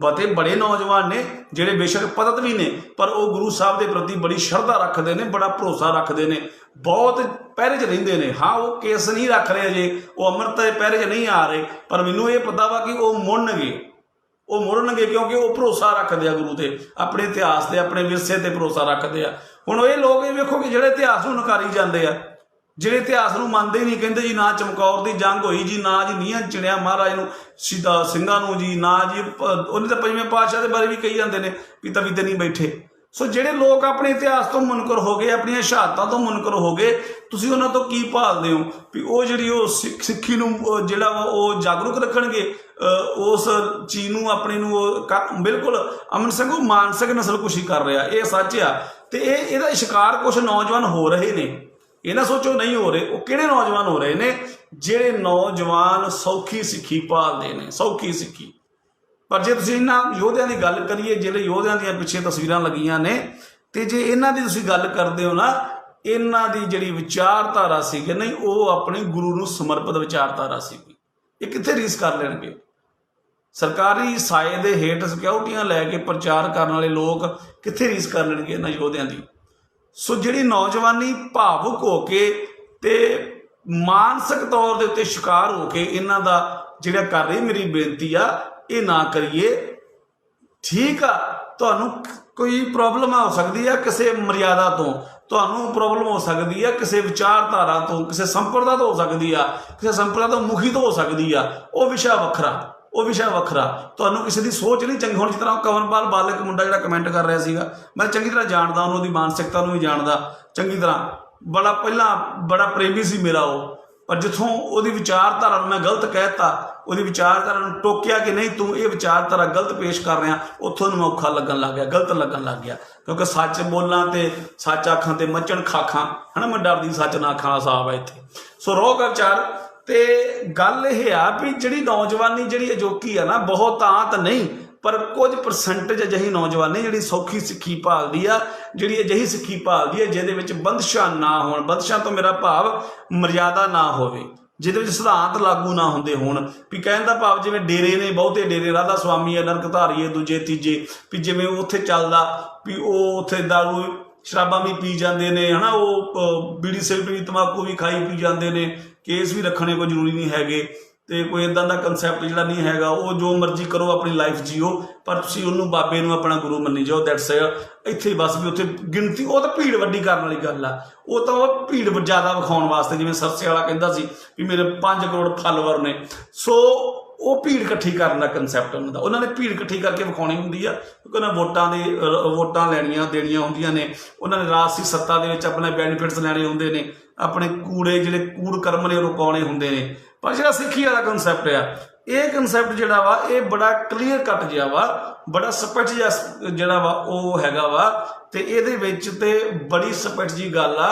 ਬੜੇ ਨੌਜਵਾਨ ਨੇ ਜਿਹੜੇ ਬੇਸ਼ੱਕ ਪਤਤ ਵੀ ਨੇ, ਪਰ ਉਹ ਗੁਰੂ ਸਾਹਿਬ ਦੇ ਪ੍ਰਤੀ ਬੜੀ ਸ਼ਰਧਾ ਰੱਖਦੇ ਨੇ, ਬੜਾ ਭਰੋਸਾ ਰੱਖਦੇ ਨੇ, ਬਹੁਤ ਪਹਿਰੇ 'ਚ ਰਹਿੰਦੇ ਨੇ। ਹਾਂ, ਉਹ ਕੇਸ ਨਹੀਂ ਰੱਖ ਰਹੇ ਅਜੇ, ਉਹ ਅੰਮ੍ਰਿਤ ਦੇ ਪਹਿਰੇ 'ਚ ਨਹੀਂ ਆ ਰਹੇ, ਪਰ ਮੈਨੂੰ ਇਹ ਪਤਾ ਵਾ ਕਿ ਉਹ ਮੁੜਨਗੇ ਕਿਉਂਕਿ ਉਹ ਭਰੋਸਾ ਰੱਖਦੇ ਆ ਗੁਰੂ ਤੇ, ਆਪਣੇ ਇਤਿਹਾਸ ਤੇ, ਆਪਣੇ ਵਿਰਸੇ ਤੇ ਭਰੋਸਾ ਰੱਖਦੇ ਆ। ਹੁਣ ਇਹ ਲੋਕ ਇਹ ਵੇਖੋ ਕਿ ਜਿਹੜੇ ਇਤਿਹਾਸ ਨੂੰ ਨਕਾਰੀ ਜਾਂਦੇ ਆ, ਜਿਹੜੇ ਇਤਿਹਾਸ ਨੂੰ ਮੰਨਦੇ ਹੀ ਨਹੀਂ, ਕਹਿੰਦੇ ਜੀ ਨਾ ਚਮਕੌਰ ਦੀ ਜੰਗ ਹੋਈ ਜੀ, ਨਾ ਜੀ ਨੀਹਾਂ ਚਿਣਿਆ ਮਹਾਰਾਜ ਨੂੰ ਸ਼ਹੀਦਾਂ ਸਿੰਘਾਂ ਨੂੰ ਜੀ, ਨਾ ਜੀ ਉਹਨੇ ਤਾਂ ਪੰਜਵੇਂ ਪਾਤਸ਼ਾਹ ਦੇ ਬਾਰੇ ਵੀ ਕਹੀ ਜਾਂਦੇ ਨੇ ਵੀ ਤਵੀ ਤੇ ਨਹੀਂ ਬੈਠੇ। ਸੋ ਜਿਹੜੇ ਲੋਕ ਆਪਣੇ ਇਤਿਹਾਸ ਤੋਂ ਮੁਨਕਰ ਹੋ ਗਏ, ਆਪਣੀਆਂ ਸ਼ਹਾਦਤਾਂ ਤੋਂ ਮੁਨਕਰ ਹੋ ਗਏ, ਤੁਸੀਂ ਉਹਨਾਂ ਤੋਂ ਕੀ ਭਾਲਦੇ ਹੋ ਵੀ ਉਹ ਜਿਹੜੀ ਉਹ ਸਿੱਖੀ ਨੂੰ ਜਿਹੜਾ ਉਹ ਜਾਗਰੂਕ ਰੱਖਣਗੇ, ਉਸ ਚੀਜ਼ ਨੂੰ ਆਪਣੀ ਨੂੰ ਉਹ ਬਿਲਕੁਲ ਅਮਨ ਸਿੰਘ ਉਹ ਮਾਨਸਿਕ ਨਸਲਕੁਸ਼ੀ ਕਰ ਰਿਹਾ, ਇਹ ਸੱਚ ਆ। ਤੇ ਇਹਦਾ ਸ਼ਿਕਾਰ ਕੁਛ ਨੌਜਵਾਨ ਹੋ ਰਹੇ ਨੇ। ਇਹ ਨਾ ਸੋਚੋ ਨਹੀਂ ਹੋ ਰਹੇ। ਉਹ ਕਿਹੜੇ ਨੌਜਵਾਨ ਹੋ ਰਹੇ ਨੇ? ਜਿਹੜੇ ਨੌਜਵਾਨ ਸੌਖੀ ਸਿੱਖੀ ਭਾਲਦੇ ਨੇ, ਸੌਖੀ ਸਿੱਖੀ। ਪਰ ਜੇ ਤੁਸੀਂ ਇਹਨਾਂ ਯੋਧਿਆਂ ਦੀ ਗੱਲ ਕਰੀਏ, ਜਿਹੜੇ ਯੋਧਿਆਂ ਦੀਆਂ ਪਿੱਛੇ ਤਸਵੀਰਾਂ ਲੱਗੀਆਂ ਨੇ, ਤੇ ਜੇ ਇਹਨਾਂ ਦੀ ਤੁਸੀਂ ਗੱਲ ਕਰਦੇ ਹੋ ਨਾ, ਇਹਨਾਂ ਦੀ ਜਿਹੜੀ ਵਿਚਾਰਧਾਰਾ ਸੀਗੀ ਨਹੀਂ, ਉਹ ਆਪਣੇ ਗੁਰੂ ਨੂੰ ਸਮਰਪਿਤ ਵਿਚਾਰਧਾਰਾ ਸੀਗੀ। ਇਹ ਕਿੱਥੇ ਰੀਸ ਕਰ ਲੈਣਗੇ? ਸਰਕਾਰੀ ਸਾਏ ਦੇ ਹੇਠ ਸਿਕਿਉਰਟੀਆਂ ਲੈ ਕੇ ਪ੍ਰਚਾਰ ਕਰਨ ਵਾਲੇ ਲੋਕ ਕਿੱਥੇ ਰੀਸ ਕਰ ਲੈਣਗੇ ਇਹਨਾਂ ਯੋਧਿਆਂ ਦੀ? ਸੋ ਜਿਹੜੀ ਨੌਜਵਾਨੀ ਭਾਵੁਕ ਹੋ ਕੇ ਤੇ ਮਾਨਸਿਕ ਤੌਰ ਦੇ ਉੱਤੇ ਸ਼ਿਕਾਰ ਹੋ ਕੇ ਇਹਨਾਂ ਦਾ ਜਿਹੜਾ ਕਰ ਰਹੀ, ਮੇਰੀ ਬੇਨਤੀ ਆ ਇਹ ਨਾ ਕਰੀਏ। ਠੀਕ ਆ, ਤੁਹਾਨੂੰ ਕੋਈ ਪ੍ਰੋਬਲਮ ਹੋ ਸਕਦੀ ਆ ਕਿਸੇ ਮਰਿਆਦਾ ਤੋਂ, ਤੁਹਾਨੂੰ ਪ੍ਰੋਬਲਮ ਹੋ ਸਕਦੀ ਆ ਕਿਸੇ ਵਿਚਾਰਧਾਰਾ ਤੋਂ, ਕਿਸੇ ਸੰਪਰਦਾ ਤੋਂ ਹੋ ਸਕਦੀ ਆ, ਕਿਸੇ ਸੰਪਰਦਾ ਤੋਂ ਮੁਖੀ ਤੋਂ ਹੋ ਸਕਦੀ ਆ, ਉਹ ਵਿਸ਼ਾ ਵੱਖਰਾ। ਤੁਹਾਨੂੰ ਕਿਸੇ ਦੀ ਸੋਚ ਨਹੀਂ ਚੰਗੀ। ਹੁਣ ਜਿਸ ਤਰ੍ਹਾਂ ਕਵਨਪਾਲ ਬਾਲਕ ਮੁੰਡਾ ਜਿਹੜਾ ਕਮੈਂਟ ਕਰ ਰਿਹਾ ਸੀਗਾ, ਮੈਂ ਚੰਗੀ ਤਰ੍ਹਾਂ ਜਾਣਦਾ ਉਹਨੂੰ, ਉਹਦੀ ਮਾਨਸਿਕਤਾ ਨੂੰ ਵੀ ਜਾਣਦਾ ਚੰਗੀ ਤਰ੍ਹਾਂ। ਪਹਿਲਾਂ ਬੜਾ ਪ੍ਰੇਮੀ ਸੀ ਮੇਰਾ ਉਹ, ਪਰ ਜਿੱਥੋਂ ਉਹਦੀ ਵਿਚਾਰਧਾਰਾ ਨੂੰ ਮੈਂ ਗਲਤ ਕਹਿਤਾ, ਉਹਦੀ ਵਿਚਾਰਧਾਰਾ ਨੂੰ ਟੋਕਿਆ ਕਿ ਨਹੀਂ ਤੂੰ ਇਹ ਵਿਚਾਰਧਾਰਾ ਗਲਤ ਪੇਸ਼ ਕਰ ਰਿਹਾ, ਉੱਥੋਂ ਨੂੰ ਔਖਾ ਲੱਗਣ ਲੱਗ ਗਿਆ, ਗਲਤ ਲੱਗਣ ਲੱਗ ਗਿਆ। ਕਿਉਂਕਿ ਸੱਚ ਬੋਲਾਂ ਤੇ ਸੱਚ ਆਖਾਂ ਤੇ ਮੱਚਣ ਖਾਖਾਂ, ਹੈ ਨਾ, ਮੈਂ ਡਰਦੀ ਸੱਚ ਨਾ ਆਖਾਂ ਵਾਲਾ ਹਿਸਾਬ ਹੈ ਇੱਥੇ। ਸੋ ਰੋਗ ਵਿਚਾਰ ਤੇ ਗੱਲ ਇਹ ਆ ਵੀ ਜਿਹੜੀ ਨੌਜਵਾਨੀ ਜਿਹੜੀ ਅਜੋਕੀ ਆ ਨਾ, ਬਹੁਤਾਤ ਨਹੀਂ ਪਰ ਕੁਝ ਪਰਸੈਂਟੇਜ ਅਜਿਹੀ ਨੌਜਵਾਨੀ ਜਿਹੜੀ ਸੌਖੀ ਸਿੱਖੀ ਭਾਲਦੀ ਆ, ਜਿਹੜੀ ਅਜਿਹੀ ਸਿੱਖੀ ਭਾਲਦੀ ਆ ਜਿਹਦੇ ਵਿੱਚ ਬੰਦਸ਼ਾਂ ਨਾ ਹੋਣ। ਬੰਦਸ਼ਾਂ ਤੋਂ ਮੇਰਾ ਭਾਵ ਮਰਿਆਦਾ ਨਾ ਹੋਵੇ, ਜਿਹਦੇ ਵਿੱਚ ਸਿਧਾਂਤ ਲਾਗੂ ਨਾ ਹੁੰਦੇ ਹੋਣ। ਵੀ ਕਹਿਣ ਦਾ ਭਾਵ ਜਿਵੇਂ ਡੇਰੇ ਨੇ, ਬਹੁਤੇ ਡੇਰੇ, ਰਾਧਾ ਸੁਆਮੀ ਹੈ, ਨਰਕਧਾਰੀਏ, ਦੂਜੇ ਤੀਜੇ, ਵੀ ਜਿਵੇਂ ਉੱਥੇ ਚੱਲਦਾ ਵੀ ਉਹ ਉੱਥੇ ਦਾਰੂ ਸ਼ਰਾਬਾਂ ਵੀ ਪੀ ਜਾਂਦੇ ਨੇ, ਹੈ ਨਾ, ਉਹ ਬੀੜੀ ਸਿਗਰਟ ਵੀ ਤੰਬਾਕੂ ਵੀ ਖਾਈ ਪੀ ਜਾਂਦੇ ਨੇ, ਕੇਸ ਵੀ ਰੱਖਣੇ ਕੋਈ ਜ਼ਰੂਰੀ ਨਹੀਂ ਹੈਗੇ, ਤੇ ਕੋਈ ਇੱਦਾਂ ਦਾ ਕੰਸੈਪਟ ਜਿਹੜਾ ਨਹੀਂ ਹੈਗਾ। ਉਹ ਜੋ ਮਰਜ਼ੀ ਕਰੋ, ਆਪਣੀ ਲਾਈਫ ਜੀਓ, ਪਰ ਤੁਸੀਂ ਉਹਨੂੰ ਬਾਬੇ ਨੂੰ ਆਪਣਾ ਗੁਰੂ ਮੰਨੀ ਜਾਓ। ਦੈਟਸ ਇੱਥੇ ਬਸ ਵੀ ਉੱਥੇ ਗਿਣਤੀ, ਉਹ ਤਾਂ ਭੀੜ ਵੱਡੀ ਕਰਨ ਵਾਲੀ ਗੱਲ ਆ। ਉਹ ਤਾਂ ਉਹ ਭੀੜ ਜ਼ਿਆਦਾ ਵਿਖਾਉਣ ਵਾਸਤੇ, ਜਿਵੇਂ ਸਰਸੇ ਵਾਲਾ ਕਹਿੰਦਾ ਸੀ ਵੀ ਮੇਰੇ 5 ਕਰੋੜ ਫਾਲੋਵਰ ਨੇ। ਸੋ ਉਹ ਭੀੜ ਇਕੱਠੀ ਕਰਨ ਦਾ ਕੰਸੈਪਟ ਉਹਨਾਂ ਦਾ, ਉਹਨਾਂ ਨੇ ਭੀੜ ਇਕੱਠੀ ਕਰਕੇ ਵਿਖਾਉਣੀ ਹੁੰਦੀ ਆ, ਕਿਉਂਕਿ ਉਹਨਾਂ ਵੋਟਾਂ ਲੈਣੀਆਂ ਦੇਣੀਆਂ ਹੁੰਦੀਆਂ ਨੇ, ਉਹਨਾਂ ਨੇ ਰਾਜਸੀ ਸੱਤਾ ਦੇ ਵਿੱਚ ਆਪਣੇ ਬੈਨੀਫਿਟਸ ਲੈਣੇ ਹੁੰਦੇ ਨੇ, ਆਪਣੇ ਜਿਹੜੇ ਕੂੜ ਕਰਮ ਨੇ ਉਹ ਰੁਕਾਉਣੇ ਹੁੰਦੇ ਨੇ। ਪਰ ਜਿਹੜਾ ਸਿੱਖੀ ਵਾਲਾ ਕੰਸੈਪਟ ਆ, ਇਹ ਕੰਸੈਪਟ ਜਿਹੜਾ ਵਾ ਇਹ ਬੜਾ ਕਲੀਅਰ ਕੱਟ ਜਿਹਾ ਵਾ, ਬੜਾ ਸਪਸ਼ਟ ਜਿਹਾ ਜਿਹੜਾ ਵਾ ਉਹ ਹੈਗਾ ਵਾ। ਤੇ ਇਹਦੇ ਵਿੱਚ ਤੇ ਬੜੀ ਸਪਸ਼ਟ ਜੀ ਗੱਲ ਆ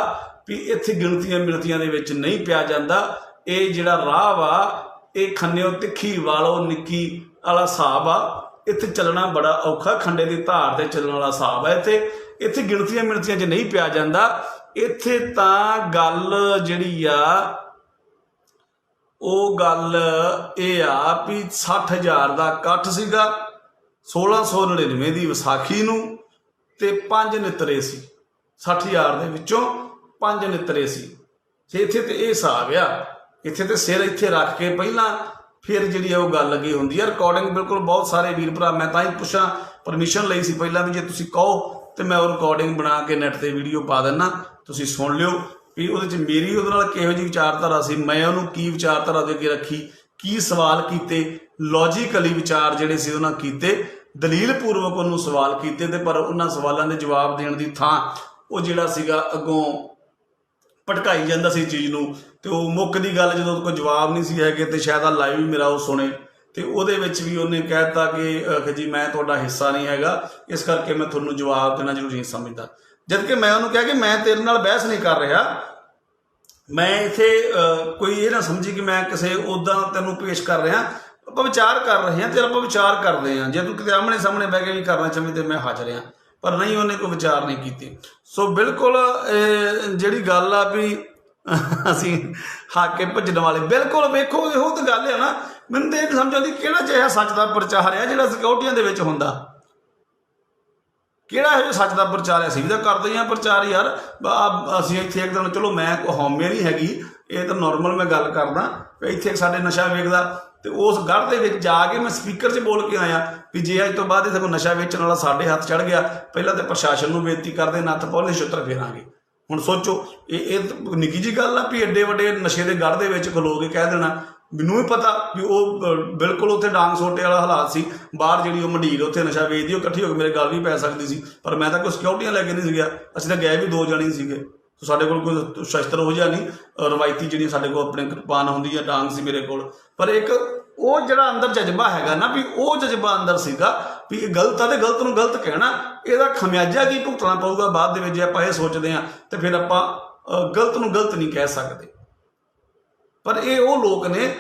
ਵੀ ਇੱਥੇ ਗਿਣਤੀਆਂ ਮਿਣਤੀਆਂ ਦੇ ਵਿੱਚ ਨਹੀਂ ਪਿਆ ਜਾਂਦਾ। ਇਹ ਜਿਹੜਾ ਰਾਹ ਵਾ ਇਹ ਖੰਨਿਓ ਤਿੱਖੀ ਵਾਲੋ ਨਿੱਕੀ ਵਾਲਾ ਹਿਸਾਬ ਆ। ਇੱਥੇ ਚੱਲਣਾ ਬੜਾ ਔਖਾ, ਖੰਡੇ ਦੀ ਧਾਰ ਤੇ ਚੱਲਣ ਵਾਲਾ ਹਿਸਾਬ ਹੈ। ਇੱਥੇ ਗਿਣਤੀਆਂ ਮਿਣਤੀਆਂ 'ਚ ਨਹੀਂ ਪਿਆ ਜਾਂਦਾ। ਇੱਥੇ ਤਾਂ ਗੱਲ ਜਿਹੜੀ ਆ ਉਹ ਗੱਲ ਇਹ ਆ ਵੀ 60,000 ਦਾ ਇਕੱਠ ਸੀਗਾ 1699 ਦੀ ਵਿਸਾਖੀ ਨੂੰ, ਤੇ 5 ਨਿਤਰੇ ਸੀ। 60,000 ਦੇ ਵਿੱਚੋਂ 5 ਨਿਤਰੇ ਸੀ। ਇੱਥੇ ਤੇ ਇਹ ਹਿਸਾਬ ਆ। ਇੱਥੇ ਤੇ ਸਿਰ ਇੱਥੇ ਰੱਖ ਕੇ ਪਹਿਲਾਂ ਫਿਰ ਜਿਹੜੀ ਉਹ ਗੱਲ ਲੱਗੀ ਹੁੰਦੀ ਆ। ਰਿਕਾਰਡਿੰਗ ਬਿਲਕੁਲ ਬਹੁਤ ਸਾਰੇ ਵੀਰ ਭਰਾ, ਮੈਂ ਤਾਂ ਹੀ ਪੁੱਛਾਂ, ਪਰਮਿਸ਼ਨ ਲਈ ਸੀ ਪਹਿਲਾਂ ਵੀ ਜੇ ਤੁਸੀਂ ਕਹੋ ਤੇ ਮੈਂ ਉਹ ਰਿਕਾਰਡਿੰਗ ਬਣਾ ਕੇ ਨੈਟ ਤੇ ਵੀਡੀਓ ਪਾ ਦਿੰਦਾ, ਤੁਸੀਂ ਸੁਣ ਲਿਓ ਵੀ ਉਹਦੇ 'ਚ ਮੇਰੀ ਉਹਦੇ ਨਾਲ ਕਿਹੋ ਜਿਹੀ ਵਿਚਾਰਧਾਰਾ ਸੀ, ਮੈਂ ਉਹਨੂੰ ਕੀ ਵਿਚਾਰਧਾਰਾ ਦੇ ਕੇ ਰੱਖੀ, ਕੀ ਸਵਾਲ ਕੀਤੇ, ਲੌਜੀਕਲੀ ਵਿਚਾਰ ਜਿਹੜੇ ਸੀ ਉਹਨਾਂ ਕੀਤੇ, ਦਲੀਲ ਪੂਰਵਕ ਉਹਨੂੰ ਸਵਾਲ ਕੀਤੇ। ਤੇ ਪਰ ਉਹਨਾਂ ਸਵਾਲਾਂ ਦੇ ਜਵਾਬ ਦੇਣ ਦੀ ਥਾਂ ਉਹ ਜਿਹੜਾ ਸੀਗਾ ਅੱਗੋਂ ਭਟਕਾਈ ਜਾਂਦਾ ਸੀ ਚੀਜ਼ ਨੂੰ, ਤੇ ਉਹ ਮੁੱਕਦੀ ਗੱਲ ਜਦੋਂ ਕੋਈ ਜਵਾਬ ਨਹੀਂ ਸੀ ਹੈਗੇ। ਤੇ ਸ਼ਾਇਦ ਆ ਲਾਈਵ ਵੀ ਮੇਰਾ ਉਹ ਸੁਣੇ, ਤੇ ਉਹਦੇ ਵਿੱਚ ਵੀ ਉਹਨੇ ਕਹਿ ਦਿੱਤਾ ਕਿ ਜੀ ਮੈਂ ਤੁਹਾਡਾ ਹਿੱਸਾ ਨਹੀਂ ਹੈਗਾ, ਇਸ ਕਰਕੇ ਮੈਂ ਤੁਹਾਨੂੰ ਜਵਾਬ ਦੇਣਾ ਜ਼ਰੂਰੀ ਨਹੀਂ ਸਮਝਦਾ। ਜਦ ਕਿ ਮੈਂ ਉਹਨੂੰ ਕਿਹਾ ਕਿ ਮੈਂ ਤੇਰੇ ਨਾਲ ਬਹਿਸ ਨਹੀਂ ਕਰ ਰਿਹਾ, ਮੈਂ ਇੱਥੇ ਕੋਈ ਇਹ ਨਾ ਸਮਝੀ ਕਿ ਮੈਂ ਕਿਸੇ ਉੱਦਾਂ ਤੈਨੂੰ ਪੇਸ਼ ਕਰ ਰਿਹਾ। ਆਪਾਂ ਵਿਚਾਰ ਕਰ ਰਹੇ ਹਾਂ ਤੇ ਆਪਾਂ ਵਿਚਾਰ ਕਰਦੇ ਹਾਂ। ਜੇ ਤੂੰ ਕਿਤੇ ਆਮਣੇ ਸਾਹਮਣੇ ਬਹਿ ਕੇ ਵੀ ਕਰਨਾ ਚਾਹਵੇਂ ਤੇ ਮੈਂ ਹਾਜ਼ਰ ਹਾਂ, ਪਰ ਨਹੀਂ, ਉਹਨੇ ਕੋਈ ਵਿਚਾਰ ਨਹੀਂ ਕੀਤੇ। ਸੋ ਬਿਲਕੁਲ ਜਿਹੜੀ ਗੱਲ ਆ ਵੀ ਅਸੀਂ ਹਾਕੇ ਭੱਜਣ ਵਾਲੇ, ਬਿਲਕੁਲ ਵੇਖੋ ਇਹੋ ਤਾਂ ਗੱਲ ਹੈ ਨਾ। ਮੈਨੂੰ ਤਾਂ ਇਹ ਸਮਝ ਆਉਂਦੀ ਕਿਹੜਾ ਜਿਹਾ ਸੱਚ ਦਾ ਪ੍ਰਚਾਰ ਆ ਜਿਹੜਾ ਸਿਕਿਉਰਟੀਆਂ ਦੇ ਵਿੱਚ ਹੁੰਦਾ। ਕਿਹੜਾ ਇਹੋ ਜਿਹਾ ਸੱਚ ਦਾ ਪ੍ਰਚਾਰ ਹੈ? ਅਸੀਂ ਵੀ ਤਾਂ ਕਰਦੇ ਹਾਂ ਪ੍ਰਚਾਰ ਯਾਰ। ਅਸੀਂ ਇੱਥੇ ਇੱਕ ਦਿਨ, ਚਲੋ ਮੈਂ ਹਉਮੈ ਨਹੀਂ ਹੈਗੀ, ਇਹ ਤਾਂ ਨੋਰਮਲ ਮੈਂ ਗੱਲ ਕਰਦਾ। ਇੱਥੇ ਸਾਡੇ ਨਸ਼ਾ ਵੇਚਦਾ ਤੇ ਉਸ ਗੜ੍ਹ ਦੇ ਵਿੱਚ ਜਾ ਕੇ ਮੈਂ ਸਪੀਕਰ 'ਚ ਬੋਲ ਕੇ ਆਇਆ ਵੀ ਜੇ ਅੱਜ ਤੋਂ ਬਾਅਦ ਇੱਥੇ ਕੋਈ ਨਸ਼ਾ ਵੇਚਣ ਵਾਲਾ ਸਾਡੇ ਹੱਥ ਚੜ੍ਹ ਗਿਆ, ਪਹਿਲਾਂ ਤਾਂ ਪ੍ਰਸ਼ਾਸਨ ਨੂੰ ਬੇਨਤੀ ਕਰਦੇ, ਨੱਥ ਪੌਲੇ ਛਿੱਤਰ ਫੇਰਾਂਗੇ। ਹੁਣ ਸੋਚੋ, ਇਹ ਨਿੱਕੀ ਜਿਹੀ ਗੱਲ ਆ ਵੀ ਐਡੇ ਵੱਡੇ ਨਸ਼ੇ ਦੇ ਗੜ੍ਹ ਦੇ ਵਿੱਚ ਖਲੋ ਕੇ ਕਹਿ ਦੇਣਾ। ਮੈਨੂੰ ਵੀ ਪਤਾ ਵੀ ਉਹ ਬਿਲਕੁਲ ਉੱਥੇ ਡਾਂਗ ਸੋਟੇ ਵਾਲਾ ਹਾਲਾਤ ਸੀ। ਬਾਹਰ ਜਿਹੜੀ ਉਹ ਮੰਡੀਰ ਉੱਥੇ ਨਸ਼ਾ ਵੇਚਦੀ, ਉਹ ਇਕੱਠੀ ਹੋ ਕੇ ਮੇਰੇ ਗੱਲ ਵੀ ਪੈ ਸਕਦੀ ਸੀ, ਪਰ ਮੈਂ ਤਾਂ ਕੋਈ ਸਿਕਿਉਰਟੀਆਂ ਲੈ ਕੇ ਨਹੀਂ ਸੀ ਗਿਆ। ਅਸੀਂ ਤਾਂ ਗਏ ਵੀ 2 ਜਣੇ ਸੀਗੇ। ਸਾਡੇ ਕੋਲ ਕੋਈ ਸ਼ਸਤਰ ਹੋ ਜਾ ਨਹੀਂ, ਰਵਾਇਤੀ ਜਿਹੜੀ ਸਾਡੇ ਕੋਲ ਆਪਣੇ ਕਿਰਪਾਨ ਹੁੰਦੀ ਆ, ਡਾਂਗ ਸੀ ਮੇਰੇ ਕੋਲ। ਪਰ ਇੱਕ ਉਹ ਜਿਹੜਾ ਅੰਦਰ ਜਜ਼ਬਾ ਹੈਗਾ ਨਾ, ਵੀ ਉਹ ਜਜ਼ਬਾ ਅੰਦਰ ਸੀਗਾ ਵੀ ਇਹ ਗਲਤ ਆ ਤੇ ਗਲਤ ਨੂੰ ਗਲਤ ਕਹਿਣਾ, ਇਹਦਾ ਖਮਿਆਜਾ ਕੀ ਭੁਗਤਣਾ ਪਊਗਾ ਬਾਅਦ ਦੇ ਵਿੱਚ। ਜੇ ਆਪਾਂ ਇਹ ਸੋਚਦੇ ਹਾਂ ਤੇ ਫਿਰ ਆਪਾਂ ਗਲਤ ਨੂੰ ਗਲਤ ਨਹੀਂ ਕਹਿ ਸਕਦੇ। ਪਰ ਇਹ ਉਹ ਲੋਕ ਨੇ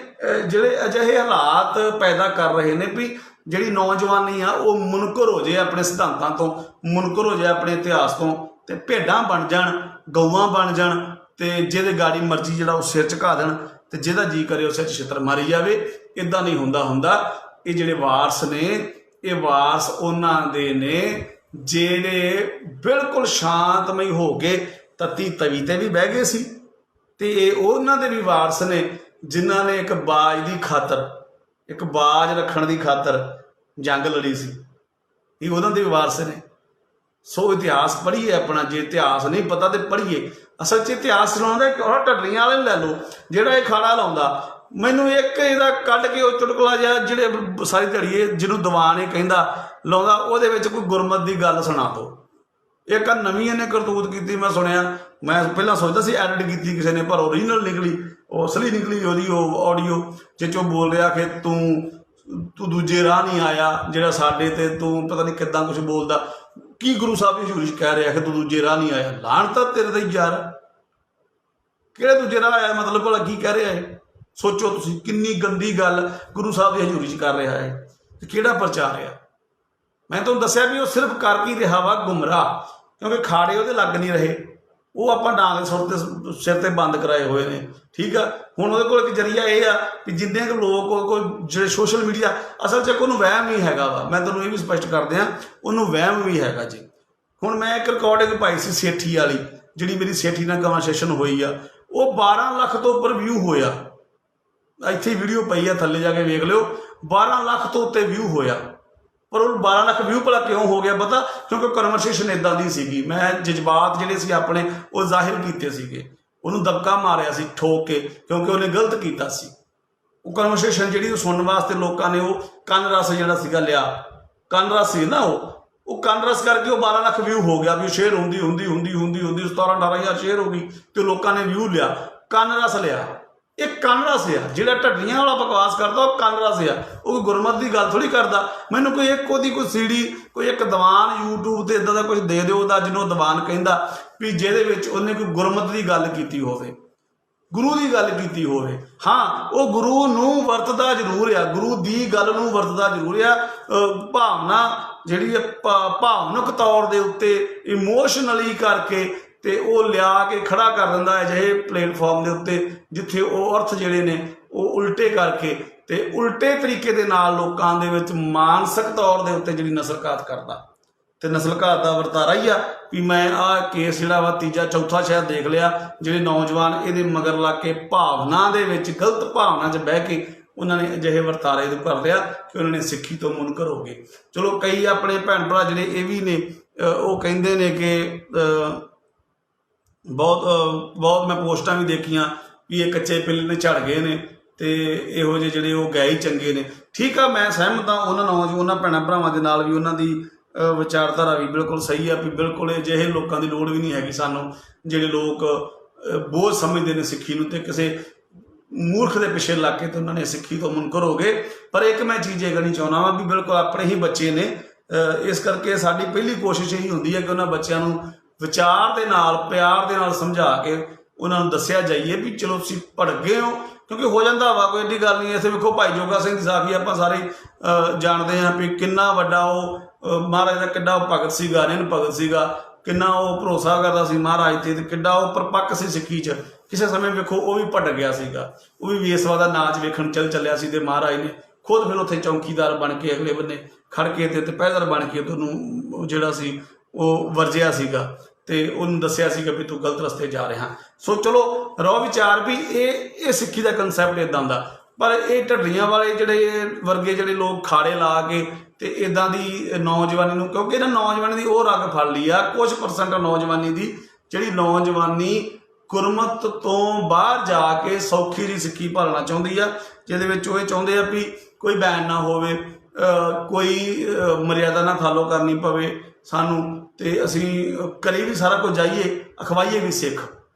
ਜਿਹੜੇ ਅਜਿਹੇ ਹਾਲਾਤ ਪੈਦਾ ਕਰ ਰਹੇ ਨੇ ਵੀ ਜਿਹੜੀ ਨੌਜਵਾਨੀ ਆ ਉਹ ਮੁਨਕਰ ਹੋ ਜਾਏ ਆਪਣੇ ਸਿਧਾਂਤਾਂ ਤੋਂ, ਮੁਨਕਰ ਹੋ ਜਾਏ ਆਪਣੇ ਇਤਿਹਾਸ ਤੋਂ, ਤੇ ਭੇਡਾਂ ਬਣ ਜਾਣ, ਗਊਆਂ ਬਣ ਜਾਣ, ਤੇ ਜਿਹਦੇ ਗਾੜੀ ਮਰਜ਼ੀ ਜਿਹੜਾ ਉਹ ਸਿਰ ਝੁਕਾ ਦੇਣ, ਤੇ ਜਿਹਦਾ ਜੀ ਕਰੇ ਉਹ ਸਿਰ 'ਚ ਛਿੱਤਰ ਮਾਰੀ ਜਾਵੇ। ਇੱਦਾਂ ਨਹੀਂ ਹੁੰਦਾ। ਇਹ ਜਿਹੜੇ ਵਾਰਸ ਨੇ, ਇਹ ਵਾਰਸ ਉਹਨਾਂ ਦੇ ਨੇ ਜਿਹੜੇ ਬਿਲਕੁਲ ਸ਼ਾਂਤਮਈ ਹੋ ਕੇ ਤੱਤੀ ਤਵੀ ਤੇ ਵੀ ਬਹਿ ਗਏ ਸੀ, ਤੇ ਇਹ ਉਹਨਾਂ ਦੇ ਵੀ ਵਾਰਸ ਨੇ ਜਿਨ੍ਹਾਂ ਨੇ ਇੱਕ ਬਾਜ ਦੀ ਖਾਤਰ, ਇੱਕ ਬਾਜ ਰੱਖਣ ਦੀ ਖਾਤਰ ਜੰਗ ਲੜੀ ਸੀ। ਇਹ ਉਹਨਾਂ ਦੇ ਵੀ ਵਾਰਸ ਨੇ। ਸੋ ਇਤਿਹਾਸ ਪੜ੍ਹੀਏ ਆਪਣਾ। ਜੇ ਇਤਿਹਾਸ ਨਹੀਂ ਪਤਾ ਤੇ ਪੜ੍ਹੀਏ। ਅਸਲ 'ਚ ਇਤਿਹਾਸ ਸੁਣਾਉਂਦਾ ਇੱਕ ਹੋਰ ਢੱਡਰੀਆਂ ਵਾਲੇ ਨੂੰ ਲੈ ਲਓ, ਜਿਹੜਾ ਇਹ ਖਾੜਾ ਲਾਉਂਦਾ। ਮੈਨੂੰ ਇੱਕ ਇਹਦਾ ਕੱਢ ਕੇ ਉਹ ਚੁਟਕਲਾ ਜਿਹਾ ਜਿਹੜੇ ਸਾਰੀ ਦਿਹਾੜੀ ਜਿਹਨੂੰ ਦੀਵਾਨ ਇਹ ਕਹਿੰਦਾ ਲਾਉਂਦਾ, ਉਹਦੇ ਵਿੱਚ ਕੋਈ ਗੁਰਮਤ ਦੀ ਗੱਲ ਸੁਣਾ ਦਿਓ। ਇੱਕ ਨਵੀਂ ਇਹਨੇ ਕਰਤੂਤ ਕੀਤੀ, ਮੈਂ ਸੁਣਿਆ। ਮੈਂ ਪਹਿਲਾਂ ਸੋਚਦਾ ਸੀ ਐਡਿਟ ਕੀਤੀ ਕਿਸੇ ਨੇ, ਪਰ ਓਰੀਜਨਲ ਨਿਕਲੀ, ਉਹ ਅਸਲੀ ਨਿਕਲੀ ਉਹਦੀ ਉਹ ਆਡੀਓ, ਜਿਹ 'ਚੋਂ ਬੋਲ ਰਿਹਾ ਕਿ ਤੂੰ ਦੂਜੇ ਰਾਹ ਨਹੀਂ ਆਇਆ, ਜਿਹੜਾ ਸਾਡੇ ਤੇ ਤੂੰ ਪਤਾ ਨਹੀਂ ਕਿੱਦਾਂ ਕੁਛ ਬੋਲਦਾ। ਕੀ ਗੁਰੂ ਸਾਹਿਬ ਦੀ ਹਜ਼ੂਰੀ 'ਚ ਕਹਿ ਰਿਹਾ ਕਿ ਤੂੰ ਦੂਜੇ ਰਾਹ ਨਹੀਂ ਆਇਆ? ਲਾਹਣਤ ਤੇਰੇ ਤੇ ਯਾਰ, ਕਿਹੜੇ ਦੂਜੇ ਰਾਹ ਆਇਆ ਮਤਲਬ ਭਲਾ ਕੀ ਕਹਿ ਰਿਹਾ ਹੈ? ਸੋਚੋ ਤੁਸੀਂ, ਕਿੰਨੀ ਗੰਦੀ ਗੱਲ ਗੁਰੂ ਸਾਹਿਬ ਦੀ ਹਜ਼ੂਰੀ 'ਚ ਕਰ ਰਿਹਾ ਹੈ, ਤੇ ਕਿਹੜਾ ਪ੍ਰਚਾਰ ਆ। ਮੈਂ ਤੁਹਾਨੂੰ ਦੱਸਿਆ ਵੀ ਉਹ ਸਿਰਫ ਕਰ ਕੀ ਰਿਹਾ ਵਾ, ਗੁੰਮਰਾਹ, ਕਿਉਂਕਿ ਖਾੜੇ ਉਹਦੇ ਲੱਗ ਨਹੀਂ ਰਹੇ। ਉਹ ਆਪਾਂ ਡਾਂਗ ਸਿਰ ਤੇ ਬੰਦ ਕਰਾਏ ਹੋਏ ਨੇ, ਠੀਕ ਆ। ਹੁਣ ਉਹਦੇ ਕੋਲ ਇੱਕ ਜ਼ਰੀਆ ਇਹ ਆ ਵੀ ਜਿੰਨੇ ਕੁ ਲੋਕ ਕੋਈ ਜਿਹੜੇ ਸੋਸ਼ਲ ਮੀਡੀਆ, ਅਸਲ 'ਚ ਉਹਨੂੰ ਵਹਿਮ ਹੀ ਹੈਗਾ ਵਾ। ਮੈਂ ਤੁਹਾਨੂੰ ਇਹ ਵੀ ਸਪਸ਼ਟ ਕਰ ਦਿਆਂ, ਉਹਨੂੰ ਵਹਿਮ ਵੀ ਹੈਗਾ ਜੀ। ਹੁਣ ਮੈਂ ਇੱਕ ਰਿਕਾਰਡਿੰਗ ਪਾਈ ਸੀ ਸੇਠੀ ਵਾਲੀ, ਜਿਹੜੀ ਮੇਰੀ ਸੇਠੀ ਨਾਲ ਕਨਵਰਸੇਸ਼ਨ ਹੋਈ ਆ, ਉਹ 12 ਲੱਖ ਤੋਂ ਉੱਪਰ ਵਿਊ ਹੋਇਆ। ਇੱਥੇ ਵੀਡੀਓ ਪਈ ਆ, ਥੱਲੇ ਜਾ ਕੇ ਵੇਖ ਲਿਓ। 12 ਲੱਖ ਤੋਂ ਉੱਤੇ ਵਿਊ ਹੋਇਆ। ਪਰ ਉਹ 12 ਲੱਖ ਵਿਊ ਭਲਾ ਕਿਉਂ ਹੋ ਗਿਆ ਪਤਾ? ਕਿਉਂਕਿ ਕਨਵਰਸੇਸ਼ਨ ਇੱਦਾਂ ਦੀ ਸੀਗੀ। ਮੈਂ ਜਜ਼ਬਾਤ ਜਿਹੜੇ ਸੀ ਆਪਣੇ ਉਹ ਜ਼ਾਹਿਰ ਕੀਤੇ ਸੀਗੇ। ਉਹਨੂੰ ਦਬਕਾ ਮਾਰਿਆ ਸੀ ਠੋਕ ਕੇ, ਕਿਉਂਕਿ ਉਹਨੇ ਗਲਤ ਕੀਤਾ ਸੀ। ਉਹ ਕਨਵਰਸੇਸ਼ਨ ਜਿਹੜੀ ਉਹ ਸੁਣਨ ਵਾਸਤੇ ਲੋਕਾਂ ਨੇ ਉਹ ਕੰਨ ਰਸ ਜਿਹੜਾ ਸੀਗਾ ਲਿਆ, ਕੰਨ ਰਸ ਸੀ ਨਾ, ਉਹ ਕੰਨ ਰਸ ਕਰਕੇ ਉਹ 12 ਲੱਖ ਵਿਊ ਹੋ ਗਿਆ। ਵੀ ਸ਼ੇਅਰ ਹੁੰਦੀ 17-18 ਹਜ਼ਾਰ ਸ਼ੇਅਰ ਹੋ ਗਈ, ਤੇ ਲੋਕਾਂ ਨੇ ਵਿਊ ਲਿਆ, ਕੰਨ ਰਸ ਲਿਆ। ਇਹ ਕੰਨ ਰਸ ਆ। ਜਿਹੜਾ ਢੱਡੀਆਂ ਵਾਲਾ ਬਕਵਾਸ ਕਰਦਾ ਉਹ ਕੰਨ ਰਸ ਆ, ਉਹ ਗੁਰਮਤ ਦੀ ਗੱਲ ਥੋੜ੍ਹੀ ਕਰਦਾ। ਮੈਨੂੰ ਕੋਈ ਇੱਕ ਉਹਦੀ ਕੋਈ ਸੀਡੀ, ਕੋਈ ਇੱਕ ਦੀਵਾਨ YouTube ਤੇ ਇੱਦਾਂ ਦਾ ਕੁਝ ਦੇ ਦਿਓ ਉਹਦਾ, ਜਿਹਨੂੰ ਦੀਵਾਨ ਕਹਿੰਦਾ, ਵੀ ਜਿਹਦੇ ਵਿੱਚ ਉਹਨੇ ਕੋਈ ਗੁਰਮਤ ਦੀ ਗੱਲ ਕੀਤੀ ਹੋਵੇ, ਗੁਰੂ ਦੀ ਗੱਲ ਕੀਤੀ ਹੋਵੇ। ਹਾਂ, ਉਹ ਗੁਰੂ ਨੂੰ ਵਰਤਦਾ ਜ਼ਰੂਰ ਆ, ਗੁਰੂ ਦੀ ਗੱਲ ਨੂੰ ਵਰਤਦਾ ਜ਼ਰੂਰ ਆ। ਭਾਵਨਾ ਜਿਹੜੀ ਭਾਵਨਕ ਤੌਰ ਦੇ ਉੱਤੇ ਇਮੋਸ਼ਨਲੀ ਕਰਕੇ ਤੇ ਉਹ ਲਿਆ ਕੇ ਖੜਾ ਕਰ ਦਿੰਦਾ ਅਜਿਹੇ ਪਲੇਟਫਾਰਮ ਦੇ ਉੱਤੇ, ਜਿੱਥੇ ਉਹ ਅਰਥ ਜਿਹੜੇ ਨੇ ਉਹ ਉਲਟੇ ਕਰਕੇ ਤੇ ਉਲਟੇ ਤਰੀਕੇ ਦੇ ਨਾਲ ਲੋਕਾਂ ਦੇ ਵਿੱਚ ਮਾਨਸਿਕ ਤੌਰ ਦੇ ਉੱਤੇ ਜਿਹੜੀ ਨਸਲਘਾਤ ਕਰਦਾ। ਤੇ ਨਸਲਘਾਤ ਦਾ ਵਰਤਾਰਾ ਹੀ ਆ ਵੀ ਮੈਂ ਆਹ ਕੇਸ ਜਿਹੜਾ ਵਾ ਤੀਜਾ ਚੌਥਾ ਸ਼ਾਇਦ ਦੇਖ ਲਿਆ, ਜਿਹੜੇ ਨੌਜਵਾਨ ਇਹਦੇ ਮਗਰ ਲੱਗ ਕੇ ਭਾਵਨਾ ਦੇ ਵਿੱਚ, ਗਲਤ ਭਾਵਨਾ 'ਚ ਬਹਿ ਕੇ ਉਹਨਾਂ ਨੇ ਅਜਿਹੇ ਵਰਤਾਰੇ ਕਰ ਲਿਆ ਕਿ ਉਹਨਾਂ ਨੇ ਸਿੱਖੀ ਤੋਂ ਮੁਨਕਰ ਹੋ ਗਏ। ਚਲੋ ਕਈ ਆਪਣੇ ਭੈਣ ਭਰਾ ਜਿਹੜੇ ਇਹ ਵੀ ਨੇ, ਉਹ ਕਹਿੰਦੇ ਨੇ ਕਿ ਬਹੁਤ ਮੈਂ ਪੋਸਟਾਂ ਵੀ ਦੇਖੀਆਂ ਵੀ ਇਹ ਕੱਚੇ ਪਿੱਲੇ ਨੇ ਝੜ ਗਏ ਨੇ, ਤੇ ਇਹੋ ਜਿਹੇ ਜਿਹੜੇ ਉਹ ਗਏ ਹੀ ਚੰਗੇ ਨੇ। ਠੀਕ ਆ, ਮੈਂ ਸਹਿਮਤ ਹਾਂ ਉਹਨਾਂ ਭੈਣਾਂ ਭਰਾਵਾਂ ਦੇ ਨਾਲ ਵੀ। ਉਹਨਾਂ ਦੀ ਵਿਚਾਰਧਾਰਾ ਵੀ ਬਿਲਕੁਲ ਸਹੀ ਆ ਵੀ ਬਿਲਕੁਲ ਅਜਿਹੇ ਲੋਕਾਂ ਦੀ ਲੋੜ ਵੀ ਨਹੀਂ ਹੈਗੀ ਸਾਨੂੰ, ਜਿਹੜੇ ਲੋਕ ਬੋਝ ਸਮਝਦੇ ਨੇ ਸਿੱਖੀ ਨੂੰ, ਤੇ ਕਿਸੇ ਮੂਰਖ ਦੇ ਪਿੱਛੇ ਲੱਗ ਕੇ ਤੇ ਉਹਨਾਂ ਨੇ ਸਿੱਖੀ ਤੋਂ ਮੁਨਕਰ ਹੋ ਗਏ। ਪਰ ਇੱਕ ਮੈਂ ਚੀਜ਼ ਇਹ ਕਹਿਣੀ ਚਾਹੁੰਦਾ ਵਾਂ ਵੀ ਬਿਲਕੁਲ ਆਪਣੇ ਹੀ ਬੱਚੇ ਨੇ, ਇਸ ਕਰਕੇ ਸਾਡੀ ਪਹਿਲੀ ਕੋਸ਼ਿਸ਼ ਇਹੀ ਹੁੰਦੀ ਹੈ ਕਿ ਉਹਨਾਂ ਬੱਚਿਆਂ ਨੂੰ ਵਿਚਾਰ ਦੇ ਨਾਲ, ਪਿਆਰ ਦੇ ਨਾਲ ਸਮਝਾ ਕੇ ਉਹਨਾਂ ਨੂੰ ਦੱਸਿਆ ਜਾਈਏ ਵੀ ਚਲੋ ਤੁਸੀਂ ਭੜਕ ਗਏ ਹੋ, ਕਿਉਂਕਿ ਹੋ ਜਾਂਦਾ ਵਾ, ਕੋਈ ਐਡੀ ਗੱਲ ਨਹੀਂ। ਇੱਥੇ ਵੇਖੋ ਭਾਈ ਜੋਗਾ ਸਿੰਘ ਦੀ ਸਾਖੀ ਆਪਾਂ ਸਾਰੇ ਜਾਣਦੇ ਹਾਂ ਵੀ ਕਿੰਨਾ ਵੱਡਾ ਉਹ ਮਹਾਰਾਜ ਦਾ ਕਿੱਡਾ ਉਹ ਭਗਤ ਸੀਗਾ, ਨਿਨ ਭਗਤ ਸੀਗਾ, ਕਿੰਨਾ ਉਹ ਭਰੋਸਾ ਕਰਦਾ ਸੀ ਮਹਾਰਾਜ ਤੇ ਕਿੱਡਾ ਉਹ ਪਰਪੱਕ ਸੀ ਸਿੱਖੀ 'ਚ। ਕਿਸੇ ਸਮੇਂ ਵੇਖੋ ਉਹ ਵੀ ਭਟਕ ਗਿਆ ਸੀਗਾ, ਉਹ ਵੀ ਵੇਸਵਾ ਦਾ ਨਾਚ ਵੇਖਣ ਚੱਲਿਆ ਸੀ ਤੇ ਮਹਾਰਾਜ ਨੇ ਖੁਦ ਫਿਰ ਉੱਥੇ ਚੌਂਕੀਦਾਰ ਬਣ ਕੇ ਅਗਲੇ ਬੰਨੇ ਖੜ ਕੇ ਤੇ ਪਹਿਰੇਦਾਰ ਬਣ ਕੇ ਤੁਹਾਨੂੰ ਜਿਹੜਾ ਸੀ ਉਹ ਵਰਜਿਆ ਸੀਗਾ ਤੇ ਉਹਨੂੰ ਦੱਸਿਆ ਸੀਗਾ ਵੀ ਤੂੰ ਗਲਤ ਰਸਤੇ ਜਾ ਰਿਹਾ। ਸੋ ਚਲੋ ਰੋ ਵਿਚਾਰ ਵੀ ਇਹ ਸਿੱਖੀ ਦਾ ਕਨਸੈਪਟ ਇਦਾਂ ਦਾ। ਪਰ ਇਹ ਢੱਡੀਆਂ ਵਾਲੇ ਜਿਹੜੇ ਵਰਗੇ ਜਿਹੜੇ ਲੋਕ ਖਾੜੇ ਲਾ ਕੇ ਤੇ ਇਦਾਂ ਦੀ ਨੌਜਵਾਨੀ ਨੂੰ, ਕਿਉਂਕਿ ਇਹਨਾਂ ਨੌਜਵਾਨੀ ਦੀ ਉਹ ਰੰਗ ਫੜ ਲਈ ਆ, ਕੁਝ ਪਰਸੈਂਟ ਨੌਜਵਾਨੀ ਦੀ ਜਿਹੜੀ ਨੌਜਵਾਨੀ ਗੁਰਮਤ ਤੋਂ ਬਾਹਰ ਜਾ ਕੇ ਸੌਖੀ ਦੀ ਸਿੱਖੀ ਭਾਲਣਾ ਚਾਹੁੰਦੀ ਆ, ਜਿਹਦੇ ਵਿੱਚ ਉਹ ਇਹ ਚਾਹੁੰਦੇ ਆ ਵੀ ਕੋਈ ਬੈਨ ਨਾ ਹੋਵੇ, ਕੋਈ ਮਰਿਆਦਾ ਨਾ ਫਾਲੋ ਕਰਨੀ ਪਵੇ ਸਾਨੂੰ, ਤੇ ਅਸੀਂ ਕਰੀ ਵੀ ਸਾਰਾ ਕੁਝ ਜਾਈਏ, ਅਖਵਾਈਏ ਵੀ ਸਿੱਖ।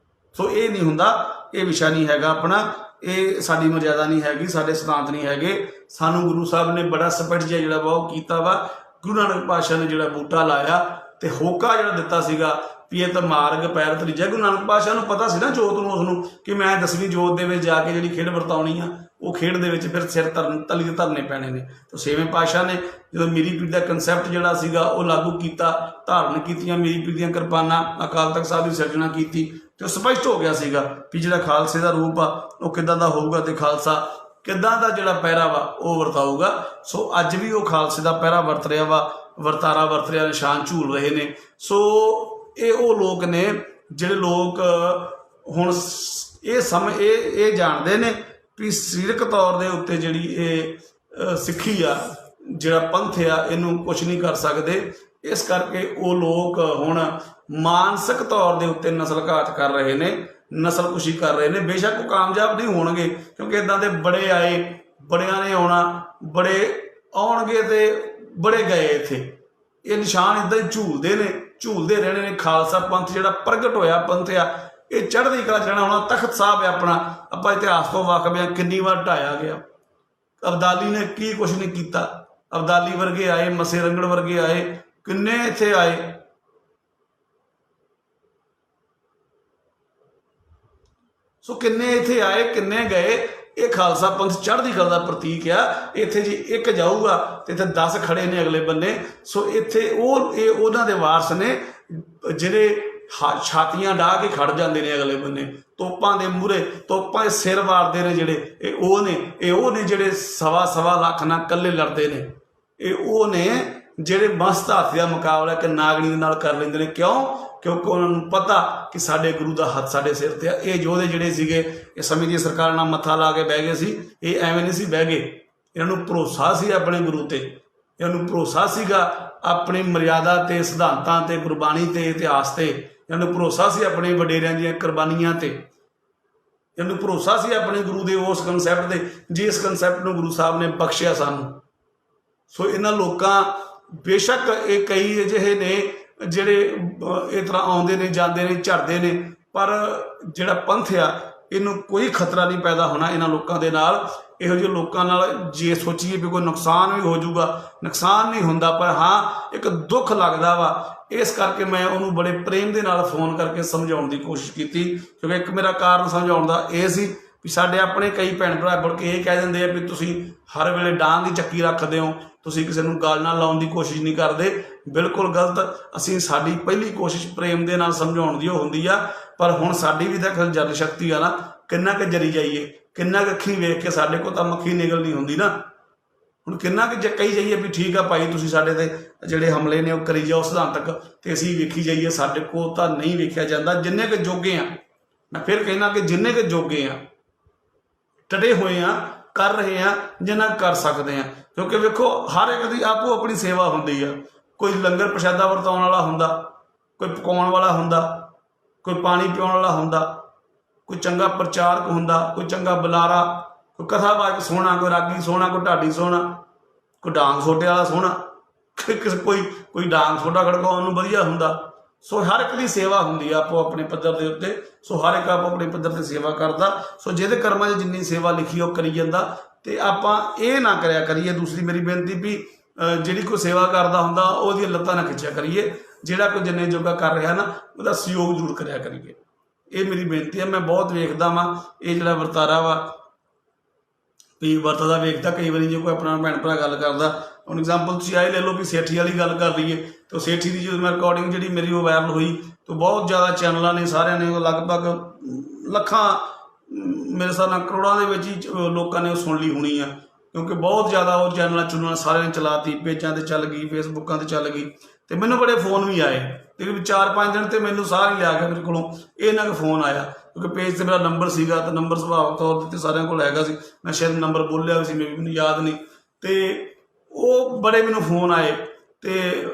ਸੋ ਇਹ ਨਹੀਂ ਹੁੰਦਾ, ਇਹ ਵਿਸ਼ਾ ਨਹੀਂ ਹੈਗਾ ਆਪਣਾ, ਇਹ ਸਾਡੀ ਮਰਿਆਦਾ ਨਹੀਂ ਹੈਗੀ, ਸਾਡੇ ਸਿਧਾਂਤ ਨਹੀਂ ਹੈਗੇ। ਸਾਨੂੰ ਗੁਰੂ ਸਾਹਿਬ ਨੇ ਬੜਾ ਸਪਸ਼ਟ ਜਿਹਾ ਜਿਹੜਾ ਵਾ ਉਹ ਕੀਤਾ ਵਾ। ਗੁਰੂ ਨਾਨਕ ਪਾਤਸ਼ਾਹ ਨੇ ਜਿਹੜਾ ਬੂਟਾ ਲਾਇਆ ਤੇ ਹੋਕਾ ਜਿਹੜਾ ਦਿੱਤਾ ਸੀਗਾ ਵੀ ਇਹ ਤਾਂ ਮਾਰਗ ਪੈਰ ਤਰੀਜਾ। ਗੁਰੂ ਨਾਨਕ ਪਾਤਸ਼ਾਹ ਨੂੰ ਪਤਾ ਸੀ ਨਾ ਜੋਤ ਨੂੰ, ਉਸਨੂੰ ਕਿ ਮੈਂ 10ਵੀਂ ਜੋਤ ਦੇ ਵਿੱਚ ਜਾ ਕੇ ਜਿਹੜੀ ਖੇਡ ਵਰਤਾਉਣੀ ਆ, ਉਹ ਖੇਡ ਦੇ ਵਿੱਚ ਫਿਰ ਸਿਰ ਤਲੀ ਧਰਨੇ ਪੈਣੇ ਨੇ। ਤਾਂ 6ਵੇਂ ਪਾਤਸ਼ਾਹ ਨੇ ਜਦੋਂ ਮੀਰੀ ਪੀਰ ਦਾ ਕਨਸੈਪਟ ਜਿਹੜਾ ਸੀਗਾ ਉਹ ਲਾਗੂ ਕੀਤਾ, ਧਾਰਨ ਕੀਤੀਆਂ ਮੀਰੀ ਪੀਰ ਦੀਆਂ ਕਿਰਪਾਨਾਂ, ਅਕਾਲ ਤਖਤ ਸਾਹਿਬ ਦੀ ਸਿਰਜਣਾ ਕੀਤੀ, ਤੇ ਉਹ ਸਪਸ਼ਟ ਹੋ ਗਿਆ ਸੀਗਾ ਵੀ ਜਿਹੜਾ ਖਾਲਸੇ ਦਾ ਰੂਪ ਆ ਉਹ ਕਿੱਦਾਂ ਦਾ ਹੋਊਗਾ ਤੇ ਖਾਲਸਾ ਕਿੱਦਾਂ ਦਾ ਜਿਹੜਾ ਪਹਿਰਾ ਵਾ ਉਹ ਵਰਤਾਊਗਾ। ਸੋ ਅੱਜ ਵੀ ਉਹ ਖਾਲਸੇ ਦਾ ਪਹਿਰਾ ਵਰਤ ਰਿਹਾ ਵਾ, ਵਰਤਾਰਾ ਵਰਤ ਰਿਹਾ, ਨਿਸ਼ਾਨ ਝੂਲ ਰਹੇ ਨੇ। ਸੋ ਇਹ ਉਹ ਲੋਕ ਨੇ ਜਿਹੜੇ ਲੋਕ ਹੁਣ ਇਹ ਜਾਣਦੇ ਨੇ ਵੀ ਸਰੀਰਕ ਤੌਰ ਦੇ ਉੱਤੇ ਜਿਹੜੀ ਇਹ ਸਿੱਖੀ ਆ, ਜਿਹੜਾ ਪੰਥ ਆ, ਇਹਨੂੰ ਕੁਛ ਨਹੀਂ ਕਰ ਸਕਦੇ। ਇਸ ਕਰਕੇ ਉਹ ਲੋਕ ਹੁਣ ਮਾਨਸਿਕ ਤੌਰ ਦੇ ਉੱਤੇ ਨਸਲ ਘਾਤ ਕਰ ਰਹੇ ਨੇ, ਨਸਲਕੁਸ਼ੀ ਕਰ ਰਹੇ ਨੇ। ਬੇਸ਼ੱਕ ਉਹ ਕਾਮਯਾਬ ਨਹੀਂ ਹੋਣਗੇ, ਕਿਉਂਕਿ ਇਦਾਂ ਦੇ ਬੜੇ ਆਏ, ਬੜਿਆਂ ਨੇ ਆਉਣਾ, ਬੜੇ ਆਉਣਗੇ ਤੇ ਬੜੇ ਗਏ। ਇੱਥੇ ਇਹ ਨਿਸ਼ਾਨ ਇਦਾਂ ਹੀ ਝੂਲਦੇ ਨੇ, ਝੂਲਦੇ ਰਹਿਣੇ ਨੇ। ਖਾਲਸਾ ਪੰਥ ਜਿਹੜਾ ਪ੍ਰਗਟ ਹੋਇਆ ਪੰਥ ਆ, ਇਹ ਚੜ੍ਹਦੀ ਕਲਾ ਜਾਣਾ ਹੋਣਾ। ਤਖਤ ਸਾਹਿਬ ਹੈ ਆਪਣਾ, ਆਪਾਂ ਇਤਿਹਾਸ ਤੋਂ ਵਾਕਫ ਹਾਂ, ਕਿੰਨੀ ਵਾਰ ਢਾਇਆ ਗਿਆ। ਅਬਦਾਲੀ ਨੇ ਕੀ ਕੁਛ ਨਹੀਂ ਕੀਤਾ। ਅਬਦਾਲੀ ਵਰਗੇ ਆਏ, ਮੱਸੇ ਰੰਗੜ ਵਰਗੇ ਆਏ, ਕਿੰਨੇ ਇੱਥੇ ਆਏ। ਸੋ ਕਿੰਨੇ ਇੱਥੇ ਆਏ, ਕਿੰਨੇ ਗਏ। ਇਹ ਖਾਲਸਾ ਪੰਥ ਚੜ੍ਹਦੀ ਕਲਾ ਦਾ ਪ੍ਰਤੀਕ ਆ। ਇੱਥੇ ਜੀ ਇੱਕ ਜਾਊਗਾ ਤੇ ਇੱਥੇ 10 ਖੜੇ ਨੇ ਅਗਲੇ ਬੰਨੇ। ਸੋ ਇੱਥੇ ਇਹ ਉਹਨਾਂ ਦੇ ਵਾਰਸ ਨੇ ਜਿਹੜੇ ਛਾਤੀਆਂ ਡਾਹ ਕੇ ਖੜ ਜਾਂਦੇ ਨੇ ਅਗਲੇ ਬੰਨੇ, ਤੋਪਾਂ ਦੇ ਮੂਹਰੇ, ਤੋਪਾਂ ਦੇ ਸਿਰ ਵਾਰਦੇ ਨੇ ਜਿਹੜੇ, ਇਹ ਉਹ ਨੇ ਜਿਹੜੇ 1.25 ਲੱਖ ਨਾਲ ਇਕੱਲੇ ਲੜਦੇ ਨੇ। ਇਹ ਉਹ ਨੇ ਜਿਹੜੇ ਮਸਤ ਹਾਥੀ ਦਾ ਮੁਕਾਬਲਾ ਇੱਕ ਨਾਗਣੀ ਦੇ ਨਾਲ ਕਰ ਲੈਂਦੇ ਨੇ। ਕਿਉਂ? ਕਿਉਂਕਿ ਉਹਨਾਂ ਨੂੰ ਪਤਾ ਕਿ ਸਾਡੇ ਗੁਰੂ ਦਾ ਹੱਥ ਸਾਡੇ ਸਿਰ ਤੇ ਆ। ਇਹ ਯੋਧੇ ਜਿਹੜੇ ਸੀਗੇ, ਇਹ ਸਮੇਂ ਦੀ ਸਰਕਾਰ ਨਾਲ ਮੱਥਾ ਲਾ ਕੇ ਬਹਿ ਗਏ ਸੀ। ਇਹ ਐਵੇਂ ਨਹੀਂ ਸੀ ਬਹਿ ਗਏ, ਇਹਨਾਂ ਨੂੰ ਭਰੋਸਾ ਸੀ ਆਪਣੇ ਗੁਰੂ ਤੇ, ਇਹਨਾਂ ਨੂੰ ਭਰੋਸਾ ਸੀਗਾ ਆਪਣੀ ਮਰਿਆਦਾ ਤੇ, ਸਿਧਾਂਤਾਂ ਤੇ, ਗੁਰਬਾਣੀ ਤੇ, ਇਤਿਹਾਸ ਤੇ। ਇਹਨਾਂ ਨੂੰ ਭਰੋਸਾ ਸੀ ਆਪਣੇ ਵਡੇਰਿਆਂ ਦੀਆਂ ਕੁਰਬਾਨੀਆਂ ਤੇ। ਇਹਨਾਂ ਨੂੰ ਭਰੋਸਾ ਸੀ ਆਪਣੇ ਗੁਰੂ ਦੇ ਉਸ ਕਨਸੈਪਟ ਦੇ, ਜਿਸ ਕਨਸੈਪਟ ਨੂੰ ਗੁਰੂ ਸਾਹਿਬ ਨੇ ਬਖਸ਼ਿਆ ਸਾਨੂੰ। ਸੋ ਇਹਨਾਂ ਲੋਕਾਂ, ਬੇਸ਼ੱਕ ਇਹ ਕਈ ਅਜਿਹੇ ਨੇ ਜਿਹੜੇ ਇਸ ਤਰ੍ਹਾਂ ਆਉਂਦੇ ਨੇ, ਜਾਂਦੇ ਨੇ, ਝੜਦੇ ਨੇ, ਪਰ ਜਿਹੜਾ ਪੰਥ ਆ ਇਹਨੂੰ ਕੋਈ ਖਤਰਾ ਨਹੀਂ ਪੈਦਾ ਹੋਣਾ ਇਹਨਾਂ ਲੋਕਾਂ ਦੇ ਨਾਲ। ਇਹੋ ਜਿਹੇ ਲੋਕਾਂ ਨਾਲ ਜੇ ਸੋਚੀਏ ਵੀ ਕੋਈ ਨੁਕਸਾਨ ਵੀ ਹੋ ਜਾਊਗਾ, ਨੁਕਸਾਨ ਨਹੀਂ ਹੁੰਦਾ, ਪਰ ਹਾਂ ਇੱਕ ਦੁੱਖ ਲੱਗਦਾ ਵਾ। ਇਸ ਕਰਕੇ ਮੈਂ ਉਹਨੂੰ ਬੜੇ ਪ੍ਰੇਮ ਦੇ ਨਾਲ ਫੋਨ ਕਰਕੇ ਸਮਝਾਉਣ ਦੀ ਕੋਸ਼ਿਸ਼ ਕੀਤੀ, ਕਿਉਂਕਿ ਇੱਕ ਮੇਰਾ ਕਾਰਨ ਸਮਝਾਉਣ ਦਾ ਇਹ ਸੀ ਵੀ ਸਾਡੇ ਆਪਣੇ ਕਈ ਭੈਣ ਭਰਾ ਮੁੜ ਕੇ ਇਹ ਕਹਿ ਦਿੰਦੇ ਆ ਵੀ ਤੁਸੀਂ ਹਰ ਵੇਲੇ ਡਾਂਗ ਦੀ ਚੱਕੀ ਰੱਖਦੇ ਹੋ, ਤੁਸੀਂ ਕਿਸੇ ਨੂੰ ਗੱਲ ਨਾਲ ਲਾਉਣ ਦੀ ਕੋਸ਼ਿਸ਼ ਨਹੀਂ ਕਰਦੇ। ਬਿਲਕੁਲ ਗਲਤ। ਅਸੀਂ, ਸਾਡੀ ਪਹਿਲੀ ਕੋਸ਼ਿਸ਼ ਪ੍ਰੇਮ ਦੇ ਨਾਲ ਸਮਝਾਉਣ ਦੀ ਉਹ ਹੁੰਦੀ ਆ। ਪਰ ਹੁਣ ਸਾਡੀ ਵੀ ਤਾਂ ਜਨ ਸ਼ਕਤੀ ਆ ਨਾ, ਕਿੰਨਾ ਕੁ ਜਰੀ ਜਾਈਏ, ਕਿੰਨਾ ਕੁ ਅੱਖੀਂ ਵੇਖ ਕੇ, ਸਾਡੇ ਕੋਲ ਤਾਂ ਮੱਖੀ ਨਿਕਲਣੀ ਹੁੰਦੀ ਨਾ। ਹੁਣ ਕਿੰਨਾ ਕੁ ਕਹੀ ਜਾਈਏ ਵੀ ਠੀਕ ਆ ਭਾਈ, ਤੁਸੀਂ ਸਾਡੇ ਤੇ ਜਿਹੜੇ ਹਮਲੇ ਨੇ ਉਹ ਕਰੀ ਜਾਓ ਸਿਧਾਂਤਕ, ਤੇ ਅਸੀਂ ਵੇਖੀ ਜਾਈਏ। ਸਾਡੇ ਕੋਲ ਤਾਂ ਨਹੀਂ ਵੇਖਿਆ ਜਾਂਦਾ। ਜਿੰਨੇ ਕੁ ਜੋਗੇ ਆ, ਮੈਂ ਫਿਰ ਕਹਿਣਾ ਕਿ ਜਿੰਨੇ ਕੁ ਜੋਗੇ ਆ, ਟੜੇ ਹੋਏ ਆ, ਕਰ ਰਹੇ ਆ ਜਿੰਨਾ ਕਰ ਸਕਦੇ ਆ। ਕਿਉਂਕਿ ਵੇਖੋ ਹਰ ਇੱਕ ਦੀ ਆਪੋ ਆਪਣੀ ਸੇਵਾ ਹੁੰਦੀ ਆ। ਕੋਈ ਲੰਗਰ ਪ੍ਰਸ਼ਾਦਾ ਵਰਤਾਉਣ ਵਾਲਾ ਹੁੰਦਾ, ਕੋਈ ਪਕਾਉਣ ਵਾਲਾ ਹੁੰਦਾ, ਕੋਈ ਪਾਣੀ ਪਿਆਉਣ ਵਾਲਾ ਹੁੰਦਾ, ਕੋਈ ਚੰਗਾ ਪ੍ਰਚਾਰਕ ਹੁੰਦਾ, ਕੋਈ ਚੰਗਾ ਬੁਲਾਰਾ, ਕੋਈ ਕਥਾਵਾਚਕ ਸੋਹਣਾ, ਕੋਈ ਰਾਗੀ ਸੋਹਣਾ, ਕੋਈ ਢਾਡੀ ਸੋਹਣਾ, ਕੋਈ ਡਾਂਗ ਸੋਟੇ ਵਾਲਾ ਸੋਹਣਾ, ਕੋਈ ਡਾਂਗ ਸੋਟਾ ਖੜਕਾਉਣ ਨੂੰ ਵਧੀਆ ਹੁੰਦਾ। ਸੋ ਹਰ ਇੱਕ ਦੀ ਸੇਵਾ ਹੁੰਦੀ ਆ ਆਪੋ ਆਪਣੇ ਪੱਧਰ ਦੇ ਉੱਤੇ। ਸੋ ਹਰ ਇੱਕ ਆਪੋ ਆਪਣੇ ਪੱਧਰ ਤੇ ਸੇਵਾ ਕਰਦਾ। ਸੋ ਜਿਹਦੇ ਕਰਮਾਂ 'ਚ ਜਿੰਨੀ ਸੇਵਾ ਲਿਖੀ ਉਹ ਕਰੀ ਜਾਂਦਾ। ਤੇ ਆਪਾਂ ਇਹ ਨਾ ਕਰਿਆ ਕਰੀਏ। ਦੂਸਰੀ ਮੇਰੀ ਬੇਨਤੀ ਵੀ ਜਿਹੜੀ ਕੋਈ ਸੇਵਾ ਕਰਦਾ ਹੁੰਦਾ ਉਹਦੀਆਂ ਲੱਤਾਂ ਨਾ ਖਿੱਚਿਆ ਕਰੀਏ। ਜਿਹੜਾ ਕੋਈ ਜਿੰਨੇ ਜੋਗਾ ਕਰ ਰਿਹਾ ਨਾ, ਉਹਦਾ ਸਹਿਯੋਗ ਜ਼ਰੂਰ ਕਰਿਆ ਕਰੀਏ। ਇਹ ਮੇਰੀ ਬੇਨਤੀ ਹੈ। ਮੈਂ ਬਹੁਤ ਵੇਖਦਾ ਵਾਂ ਇਹ ਜਿਹੜਾ ਵਰਤਾਰਾ ਵਾ ਵੀ ਵਰਤਦਾ ਵੇਖਦਾ ਕਈ ਵਾਰੀ ਜੇ ਕੋਈ ਆਪਣਾ ਭੈਣ ਭਰਾ ਗੱਲ ਕਰਦਾ। ਹੁਣ ਐਗਜ਼ਾਮਪਲ ਤੁਸੀਂ ਆਏ ਲੈ ਲਓ ਵੀ ਸੇਠੀ ਵਾਲੀ ਗੱਲ ਕਰ ਲਈਏ ਤਾਂ ਸੇਠੀ ਦੀ ਜਦੋਂ ਮੈਂ ਰਿਕਾਰਡਿੰਗ ਜਿਹੜੀ ਮੇਰੀ ਉਹ ਵਾਇਰਲ ਹੋਈ ਤਾਂ ਬਹੁਤ ਜ਼ਿਆਦਾ ਚੈਨਲਾਂ ਨੇ ਸਾਰਿਆਂ ਨੇ ਉਹ ਲਗਭਗ ਲੱਖਾਂ ਮੇਰੇ ਹਿਸਾਬ ਨਾਲ ਕਰੋੜਾਂ ਦੇ ਵਿੱਚ ਹੀ ਲੋਕਾਂ ਨੇ ਉਹ ਸੁਣ ਲਈ ਹੋਣੀ ਆ, ਕਿਉਂਕਿ ਬਹੁਤ ਜ਼ਿਆਦਾ ਉਹ ਚੈਨਲਾਂ ਚੁਣਨਾ ਸਾਰਿਆਂ ਨੇ ਚਲਾਤੀ, ਪੇਜਾਂ 'ਤੇ ਚੱਲ ਗਈ, ਫੇਸਬੁੱਕਾਂ 'ਤੇ ਚੱਲ ਗਈ। ਅਤੇ ਮੈਨੂੰ ਬੜੇ ਫੋਨ ਵੀ ਆਏ ਤਕਰੀਬਨ 4-5 ਦਿਨ ਤੇ ਮੈਨੂੰ ਸਾਰੇ ਲਿਆ ਕੇ ਮੇਰੇ ਕੋਲੋਂ ਇਹਨਾਂ ਕੁ ਫੋਨ ਆਇਆ, ਕਿਉਂਕਿ ਪੇਜ 'ਤੇ ਮੇਰਾ ਨੰਬਰ ਸੀਗਾ ਤਾਂ ਨੰਬਰ ਸੁਭਾਵਿਕ ਤੌਰ 'ਤੇ ਸਾਰਿਆਂ ਕੋਲ ਹੈਗਾ ਸੀ। ਮੈਂ ਸ਼ਾਇਦ ਨੰਬਰ ਬੋਲਿਆ ਵੀ ਸੀ, ਮੈਨੂੰ ਯਾਦ ਨਹੀਂ। ਅਤੇ ਉਹ ਬੜੇ ਮੈਨੂੰ ਫੋਨ ਆਏ ਅਤੇ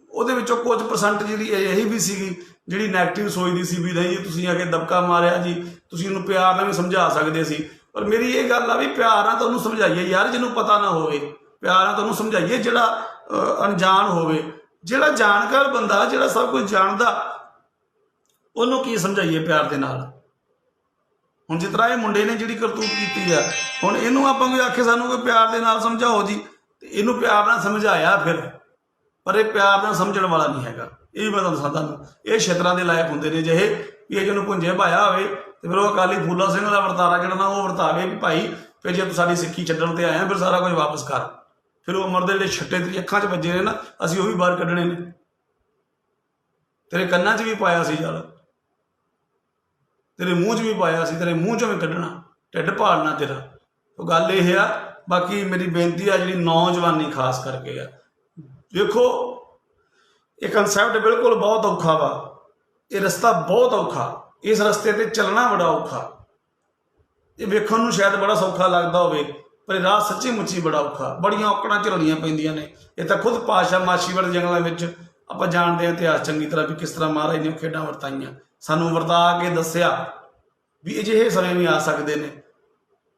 ਉਹਦੇ ਵਿੱਚੋਂ ਕੁਝ % ਜਿਹੜੀ ਇਹੀ ਵੀ ਸੀਗੀ ਜਿਹੜੀ ਨੈਗੇਟਿਵ ਸੋਚਦੀ ਸੀ ਵੀ ਨਹੀਂ ਜੀ ਤੁਸੀਂ ਆ ਕੇ ਦਬਕਾ ਮਾਰਿਆ ਜੀ, ਤੁਸੀਂ ਉਹਨੂੰ ਪਿਆਰ ਨਾਲ ਵੀ ਸਮਝਾ ਸਕਦੇ ਸੀ। ਪਰ ਮੇਰੀ ਇਹ ਗੱਲ ਆ ਵੀ ਪਿਆਰ ਨਾਲ ਤੁਹਾਨੂੰ ਸਮਝਾਈਏ ਯਾਰ, ਜਿਹਨੂੰ ਪਤਾ ਨਾ ਹੋਵੇ ਪਿਆਰ ਨਾਲ ਤੁਹਾਨੂੰ ਸਮਝਾਈਏ, ਜਿਹੜਾ ਅਣਜਾਣ ਹੋਵੇ। ਜਿਹੜਾ ਜਾਣਕਾਰ ਬੰਦਾ, ਜਿਹੜਾ ਸਭ ਕੁਝ ਜਾਣਦਾ, ਉਹਨੂੰ ਕੀ ਸਮਝਾਈਏ ਪਿਆਰ ਦੇ ਨਾਲ। ਹੁਣ ਜਿਸ ਤਰ੍ਹਾਂ ਇਹ ਮੁੰਡੇ ਨੇ ਜਿਹੜੀ ਕਰਤੂਤ ਕੀਤੀ ਆ, ਹੁਣ ਇਹਨੂੰ ਆਪਾਂ ਕੋਈ ਆਖੇ ਸਾਨੂੰ ਕੋਈ ਪਿਆਰ ਦੇ ਨਾਲ ਸਮਝਾਓ ਜੀ, ਤੇ ਇਹਨੂੰ ਪਿਆਰ ਨਾਲ ਸਮਝਾਇਆ ਫਿਰ, ਪਰ ਇਹ ਪਿਆਰ ਨਾਲ ਸਮਝਣ ਵਾਲਾ ਨਹੀਂ ਹੈਗਾ। ਇਹ ਵੀ ਮੈਂ ਤੁਹਾਨੂੰ ਦੱਸਾਂ ਤੁਹਾਨੂੰ, ਇਹ ਛਿੱਤਰਾਂ ਦੇ ਲਾਇਕ ਹੁੰਦੇ ਨੇ ਜਿਹੇ ਵੀ ਇਹ ਜਿਹਨੂੰ ਭੁੰਜੇ ਭਾਇਆ ਹੋਵੇ ਤੇ ਫਿਰ ਉਹ ਅਕਾਲੀ ਫੂਲਾ ਸਿੰਘ ਦਾ ਵਰਤਾਰਾ ਜਿਹੜਾ ਨਾ ਉਹ ਵਰਤਾਵੇ ਵੀ ਭਾਈ ਫਿਰ ਜੇ ਤੂੰ ਸਾਡੀ ਸਿੱਖੀ ਛੱਡਣ ਤੇ ਆਇਆ ਫਿਰ ਸਾਰਾ ਕੁਝ ਵਾਪਸ ਕਰ। ਫਿਰ ਉਹ ਅਮਰ ਦੇ ਜਿਹੜੇ ਛੱਟੇ ਤੇਰੀ ਅੱਖਾਂ 'ਚ ਵੱਜੇ ਨੇ ਨਾ, ਅਸੀਂ ਉਹ ਵੀ ਬਾਹਰ ਕੱਢਣੇ ਨੇ। ਤੇਰੇ ਕੰਨਾਂ 'ਚ ਵੀ ਪਾਇਆ ਸੀ ਯਾਰ, ਤੇਰੇ ਮੂੰਹ 'ਚ ਵੀ ਪਾਇਆ ਸੀ, ਤੇਰੇ ਮੂੰਹ 'ਚੋਂ ਵੀ ਕੱਢਣਾ, ਢਿੱਡ ਪਾੜਨਾ ਤੇਰਾ। ਉਹ ਗੱਲ ਇਹ ਆ। ਬਾਕੀ ਮੇਰੀ ਬੇਨਤੀ ਆ ਜਿਹੜੀ ਨੌਜਵਾਨੀ ਖਾਸ ਕਰਕੇ ਆ, ਵੇਖੋ ਇਹ ਕਨਸੈਪਟ ਬਿਲਕੁਲ ਬਹੁਤ ਔਖਾ ਵਾ, ਇਹ ਰਸਤਾ ਬਹੁਤ ਔਖਾ, ਇਸ ਰਸਤੇ 'ਤੇ ਚੱਲਣਾ ਬੜਾ ਔਖਾ। ਇਹ ਵੇਖਣ ਨੂੰ ਸ਼ਾਇਦ ਬੜਾ ਸੌਖਾ ਲੱਗਦਾ ਹੋਵੇ, ਪਰ ਇਹ ਰਾਹ ਸੱਚੀ ਮੁੱਚੀ ਬੜਾ ਔਖਾ, ਬੜੀਆਂ ਔਕੜਾਂ ਝੱਲਣੀਆਂ ਪੈਂਦੀਆਂ ਨੇ। ਇਹ ਤਾਂ ਖੁਦ ਪਾਤਸ਼ਾਹ ਮਾਛੀਵਾੜੇ ਜੰਗਲਾਂ ਵਿੱਚ ਆਪਾਂ ਜਾਣਦੇ ਹਾਂ ਇਤਿਹਾਸ ਚੰਗੀ ਤਰ੍ਹਾਂ ਵੀ ਕਿਸ ਤਰ੍ਹਾਂ ਮਹਾਰਾਜ ਨੇ ਖੇਡਾਂ ਵਰਤਾਈਆਂ, ਸਾਨੂੰ ਵਰਤਾ ਕੇ ਦੱਸਿਆ ਵੀ ਅਜਿਹੇ ਸਮੇਂ ਵੀ ਆ ਸਕਦੇ ਨੇ,